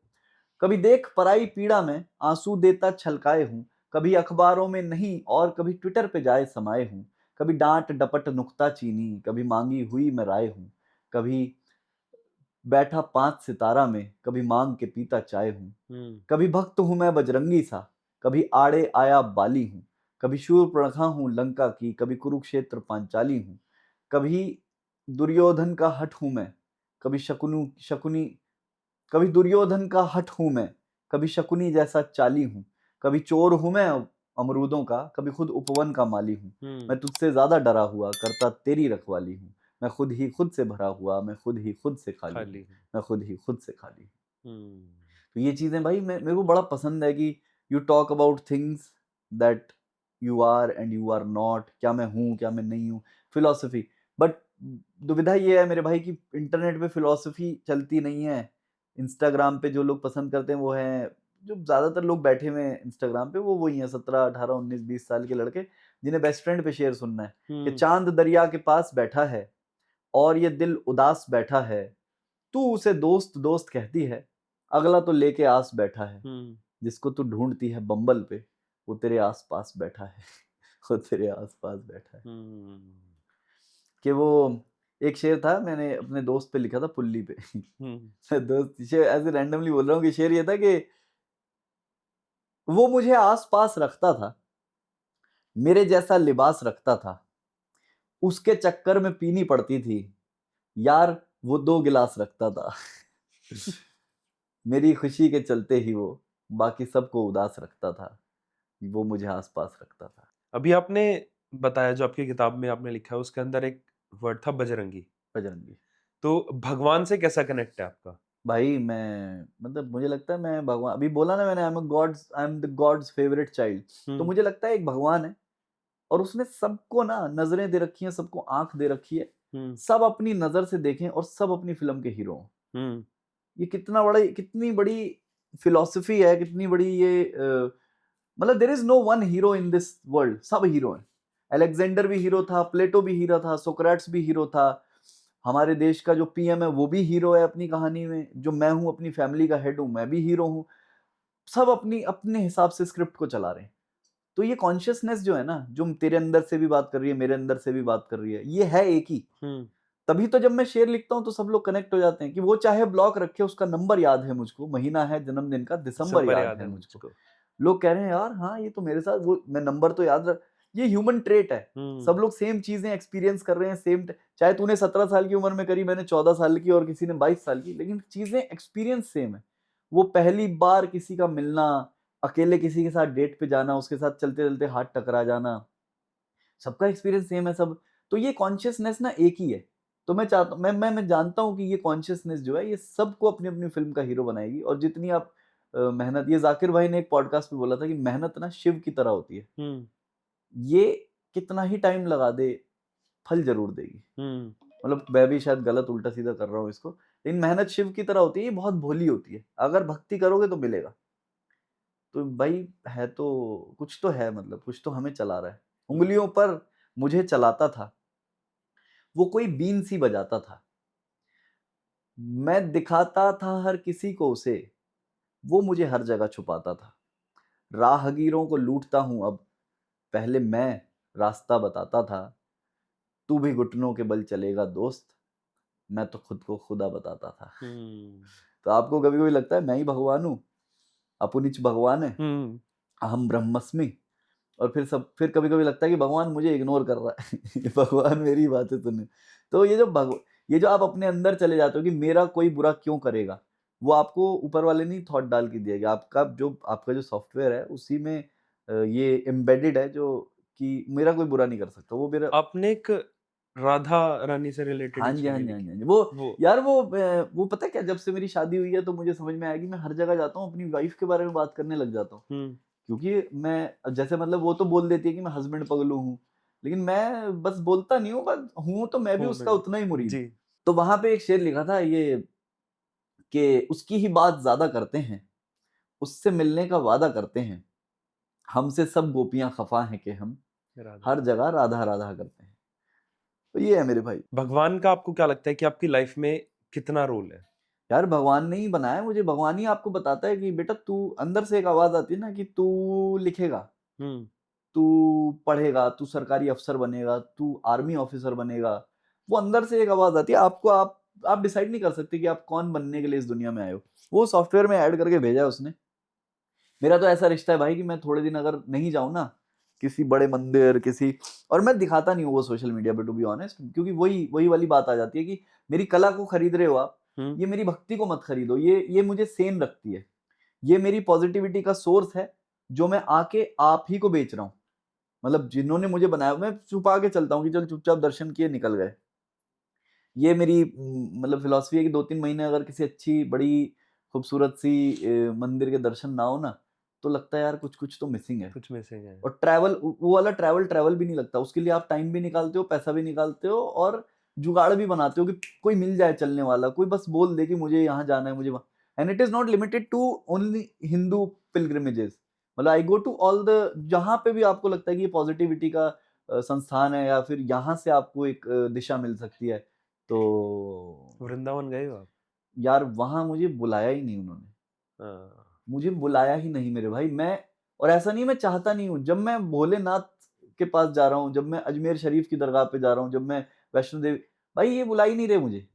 कभी देख पराई पीड़ा में आंसू देता छलकाए हूँ, कभी अखबारों में नहीं और कभी ट्विटर पे जाए समाये हूँ, कभी डांट डपट नुक्ता चीनी, कभी मांगी हुई मैं राय हूँ, कभी बैठा 5 सितारा में, कभी मांग के पीता चाय हूँ, कभी भक्त हूं मैं बजरंगी सा, कभी आड़े आया बाली हूँ, कभी शूर्पणखा हूँ लंका की, कभी कुरुक्षेत्र पांचाली हूँ, कभी दुर्योधन का हट हूं मैं, कभी शकुनी, कभी दुर्योधन का हट हूं मैं, कभी शकुनी जैसा चाली हूँ, कभी चोर हूं मैं अमरूदों का, कभी खुद उपवन का माली हूँ, मैं तुझसे ज्यादा डरा हुआ, करता तेरी रखवाली हूँ, मैं खुद ही खुद से भरा हुआ, मैं खुद ही खुद से खाली हूँ, मैं खुद ही खुद से खाली हूँ। तो ये चीजें भाई मेरे को बड़ा पसंद है कि you talk about things that you are and you are not, क्या मैं हूँ क्या मैं नहीं हूँ, फिलोसफी। बट दुविधा ये है मेरे भाई कि इंटरनेट पे फिलोसफी चलती नहीं है। इंस्टाग्राम पे जो लोग पसंद करते हैं वो है, जो ज्यादातर लोग बैठे हुए हैं इंस्टाग्राम पे वो वही हैं 17 18 19 20 साल के लड़के, जिन्हें बेस्ट फ्रेंड पे शेयर सुनना है कि चांद दरिया के पास बैठा है और ये दिल उदास बैठा है, तू उसे दोस्त दोस्त कहती है, अगला तो लेके आस बैठा है, जिसको तू ढूंढती है बम्बल पे वो तेरे आस पास बैठा है वो तेरे आस पास बैठा है। कि वो एक शेर था मैंने अपने दोस्त पे लिखा था पुल्ली पे दोस्त शेर ऐसे रैंडमली बोल रहा हूँ कि शेर ये था कि वो मुझे आस पास रखता था, मेरे जैसा लिबास रखता था, उसके चक्कर में पीनी पड़ती थी यार वो 2 गिलास रखता था मेरी खुशी के चलते ही वो बाकी सबको उदास रखता था, वो मुझे आस पास रखता था। अभी आपने बताया जो आपकी किताब में आपने लिखा है उसके अंदर एक वर्ड था बजरंगी। बजरंगी तो भगवान से कैसा कनेक्ट है आपका? भाई मैं मतलब मुझे लगता है मैं भगवान, अभी बोला ना मैंने I am the gods favourite child, तो मुझे लगता है एक भगवान है और उसने सबको ना नजरें दे रखी हैं, सबको आंख दे रखी है, सब अपनी नजर से देखें और सब अपनी फिल्म के हीरो हैं। ये कितनी बड़ी फिलॉसफी है, कितनी बड़ी ये मतलब there is no one hero in this world, सब हीरो हैं। अलेक्जेंडर भी हीरो था, प्लेटो भी हीरो था, सोक्रेट्स भी हीरो था, हमारे देश का जो पीएम है वो भी हीरो है अपनी कहानी में, जो मैं हूं अपनी फैमिली का हेड हूं मैं भी हीरो हूं, सब अपनी अपने हिसाब से स्क्रिप्ट को चला रहे हैं। तो ये कॉन्शियसनेस जो है ना, जो तेरे अंदर से भी बात कर रही है, मेरे अंदर से भी बात कर रही है, ये है एक ही। तभी तो जब मैं शेर लिखता हूँ तो सब लोग कनेक्ट हो जाते हैं कि वो चाहे ब्लॉक रखे, उसका नंबर याद है मुझको, महीना है जन्मदिन का दिसंबर याद है मुझको। लोग कह रहे हैं यार हाँ ये तो मेरे साथ, वो मैं नंबर तो याद रख, ये ह्यूमन ट्रेट है। सब लोग सेम चीजें एक्सपीरियंस कर रहे हैं, सेम, चाहे तूने 17 साल की उम्र में करी, मैंने 14 साल की और किसी ने 22 साल की, लेकिन चीजें एक्सपीरियंस सेम है। वो पहली बार किसी का मिलना, अकेले किसी के साथ डेट पे जाना, उसके साथ चलते चलते हाथ टकरा जाना, सबका एक्सपीरियंस सेम है सब। तो ये कॉन्शियसनेस ना एक ही है। तो मैं चाहता हूँ, मैं जानता हूँ कि ये कॉन्शियसनेस जो है ये सबको अपनी अपनी फिल्म का हीरो बनाएगी। और जितनी आप मेहनत, ये जाकिर भाई ने एक पॉडकास्ट में बोला था कि मेहनत ना शिव की तरह होती है, ये कितना ही टाइम लगा दे फल जरूर देगी। मतलब मैं भी शायद गलत उल्टा सीधा कर रहा हूँ इसको, लेकिन मेहनत शिव की तरह होती है, ये बहुत भोली होती है, अगर भक्ति करोगे तो मिलेगा। तो भाई है तो कुछ तो है, मतलब कुछ तो हमें चला रहा है, उंगलियों पर मुझे चलाता था, वो कोई बीन सी बजाता था, मैं दिखाता था हर किसी को उसे, वो मुझे हर जगह छुपाता था, राहगीरों को लूटता हूं अब, पहले मैं रास्ता बताता था, तू भी घुटनों के बल चलेगा दोस्त, मैं तो खुद को खुदा बताता था। तो आपको कभी कभी लगता है मैं ही भगवान हूँ, अपुनिच भगवान है, अहम ब्रह्मस्मि, और फिर कभी कभी लगता है कि भगवान मुझे इग्नोर कर रहा है भगवान मेरी बातें सुने। तो ये जो आप अपने अंदर चले जाते हो कि मेरा कोई बुरा क्यों करेगा, वो आपको ऊपर वाले नहीं थॉट डाल के दिया, आपका जो सॉफ्टवेयर है उसी में ये एम्बेडेड है, जो कि मेरा कोई बुरा नहीं कर सकता, वो मेरा। आपने एक राधा रानी से रिलेटेड हाँ जी हाँ जी हाँ जी, वो यार वो पता है क्या, जब से मेरी शादी हुई है तो मुझे समझ में आया कि मैं हर जगह जाता हूँ अपनी वाइफ के बारे में बात करने लग जाता हूँ, क्योंकि मैं जैसे मतलब वो तो बोल देती है कि मैं हस्बैंड पगलू हूँ, लेकिन मैं बस बोलता नहीं हूँ, बस हूँ तो मैं भी उसका उतना ही मुरीद। तो वहां पे एक शेर लिखा था ये कि उसकी ही बात ज्यादा करते हैं, उससे मिलने का वादा करते हैं, हमसे सब गोपियां खफा हैं कि हम हर जगह राधा राधा करते हैं। तो ये है मेरे भाई। भगवान का आपको क्या लगता है कि आपकी लाइफ में कितना रोल है? यार भगवान ने ही बनाया मुझे, भगवान ही आपको बताता है कि बेटा तू, अंदर से एक आवाज आती है ना कि तू लिखेगा, तू पढ़ेगा, तू सरकारी अफसर बनेगा, तू आर्मी ऑफिसर बनेगा, वो अंदर से एक आवाज आती है आपको, आप डिसाइड नहीं कर सकते कि आप कौन बनने के लिए इस दुनिया में आए हो, वो सॉफ्टवेयर में ऐड करके भेजा है उसने। मेरा तो ऐसा रिश्ता है भाई कि मैं थोड़े दिन अगर नहीं जाऊं ना किसी बड़े मंदिर किसी, और मैं दिखाता नहीं हूँ वो सोशल मीडिया पे टू बी ऑनेस्ट, क्योंकि वही वाली बात आ जाती है कि मेरी कला को खरीद रहे हो आप, ये मेरी भक्ति को मत खरीदो, ये मुझे सेन रखती है, ये मेरी पॉजिटिविटी का सोर्स है, जो मैं आके आप ही को बेच रहा हूँ। मतलब जिन्होंने मुझे बनाया, मैं छुपा के चलता हूँ कि चल चुपचाप दर्शन किए निकल गए। ये मेरी मतलब फिलॉसफी है कि 2-3 महीने अगर किसी अच्छी बड़ी खूबसूरत सी मंदिर के दर्शन ना हो ना, तो लगता है यार कुछ कुछ तो मिसिंग है। कुछ मिसिंग है। और ट्रैवल, वो वाला ट्रैवल भी नहीं लगता, उसके लिए आप टाइम भी निकालते हो, पैसा भी निकालते हो, और जुगाड़ भी बनाते हो कि कोई मिल जाए चलने वाला, कोई बस बोल दे कि मुझे यहाँ जाना है, मुझे, and it is not limited to only Hindu pilgrimages, मतलब I go to all the, जहाँ पे भी आपको लगता है कि ये पॉजिटिविटी का संस्थान है, या फिर यहाँ से आपको एक दिशा मिल सकती है, तो वृंदावन गए हो आप? यार वहां मुझे बुलाया ही नहीं उन्होंने, हाँ। मुझे बुलाया ही नहीं मेरे भाई। मैं, और ऐसा नहीं मैं चाहता नहीं हूँ, जब मैं भोलेनाथ के पास जा रहा हूँ, जब मैं अजमेर शरीफ की दरगाह पे जा रहा हूँ, जब मैं वैष्णो देवी, भाई ये बुला ही नहीं रहे मुझे,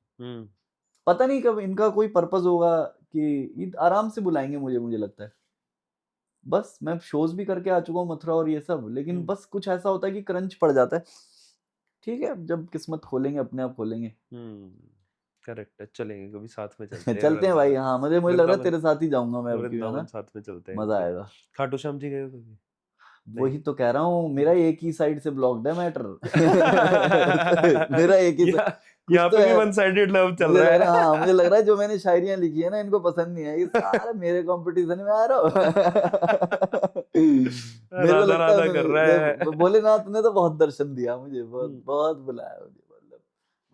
पता नहीं कब इनका कोई पर्पस होगा कि आराम से बुलाएंगे मुझे, मुझे लगता है। बस मैं शोज भी करके आ चुका हूँ मथुरा और ये सब, लेकिन बस कुछ ऐसा होता है कि क्रंच पड़ जाता है। ठीक है, जब किस्मत खोलेंगे अपने आप खोलेंगे। करेक्ट है, चलेंगे कभी साथ में, चलते हैं चलते हैं भाई, वृंदावन। हाँ मुझे लग रहा है तेरे साथ ही जाऊंगा मैं अब की, है वृंदावन ना, साथ में चलते हैं मजा कभी। आएगा। खाटू श्याम जी गए हो कभी? वही तो कह रहा हूँ, मेरा एक ही साइड से ब्लॉक्ड है मैटर। मेरा एक ही कुछ यहाँ तो पे भी है, वन साइडेड लव चल मुझे रहा लग है। रहा है, हाँ मुझे लग रहा है जो मैंने शायरियां लिखी है ना इनको पसंद नहीं है, ये सारे मेरे कंपटीशन में आ रहा हो। मेरे को राधा लगता राधा कर रहा है है। भोलेनाथ ने तो बहुत दर्शन दिया मुझे, बहुत बहुत बुलाया मुझे, मतलब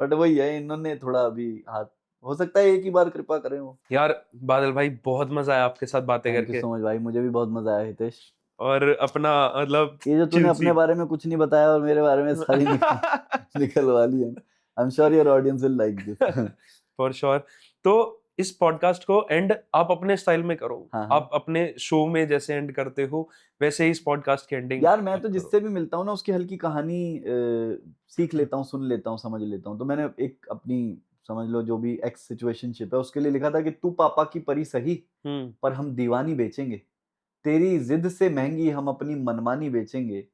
बट वही है, इन्होंने थोड़ा अभी हाथ, हो सकता है एक ही बार कृपा करें वो। यार बादल भाई, बहुत मजा आया आपके साथ बातें थैंक यू करके। सो मच भाई, मुझे भी बहुत मजा आया हितेश। और अपना मतलब ये जो तूने अपने बारे में कुछ नहीं बताया और मेरे बारे में सारी निकलवा ली है, I am sure your audience will like this. For sure. तो इस पॉडकास्ट को एंड आप अपने स्टाइल में करो। हाँ, हाँ। आप अपने शो में जैसे एंड करते हो वैसे ही इस पॉडकास्ट की एंडिंग यार मैं तो जिससे भी मिलता हूँ ना उसकी हल्की कहानी सीख लेता हूँ, सुन लेता हूँ, समझ लेता हूँ। तो मैंने एक अपनी, समझ लो जो भी एक्स सिचुएशनशिप है उसके लिए लिखा था कि तू पापा की परी सही, पर हम दीवानी बेचेंगे, तेरी जिद से महंगी हम अपनी मनमानी बेचेंगे,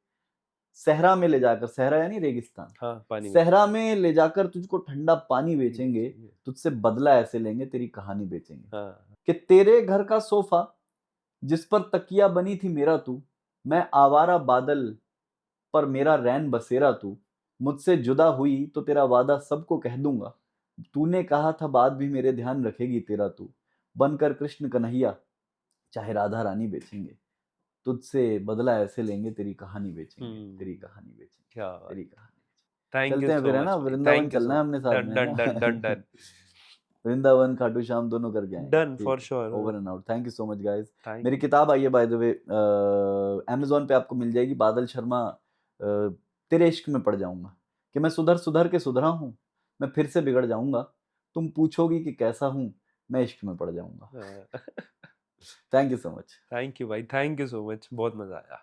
सहरा में ले जाकर, सहरा यानी रेगिस्तान, हाँ, पानी सहरा में ले जाकर तुझको ठंडा पानी बेचेंगे, तुझसे बदला ऐसे लेंगे, तेरी कहानी बेचेंगे। हाँ। कि तेरे घर का सोफा जिस पर तकिया बनी थी मेरा तू, मैं आवारा बादल पर मेरा रैन बसेरा तू, मुझसे जुदा हुई तो तेरा वादा सबको कह दूंगा, तूने कहा था बात भी मेरे ध्यान रखेगी तेरा तू, बनकर कृष्ण कन्हैया चाहे राधा रानी बेचेंगे, तुझसे बदला ऐसे लेंगे, तेरी कहानी बेचेंगे, तेरी कहानी बेचेंगे, क्या तेरी कहानी बेचेंगे। थैंक यू चलते हैं सो फिर, है ना, मच भाई, वृंदावन थैंक यू चलना सो है मच। हमने साथ डन में, done done done done. Vrindavan Khatu Shyam दोनों करके आएंगे। डन ठीक फॉर है, sure. Over and out, thank you so much guys. Thank मेरी किताब आई है बाय द वे, अमेज़न पे आपको मिल जाएगी, बादल शर्मा तेरे इश्क में पड़ जाऊंगा, कि मैं सुधर सुधर के सुधरा हूँ, मैं फिर से बिगड़ जाऊंगा, तुम पूछोगी कि कैसा हूँ, मैं इश्क में पड़ जाऊंगा। Thank you so much. Thank you भाई, थैंक यू सो मच, बहुत मजा आया।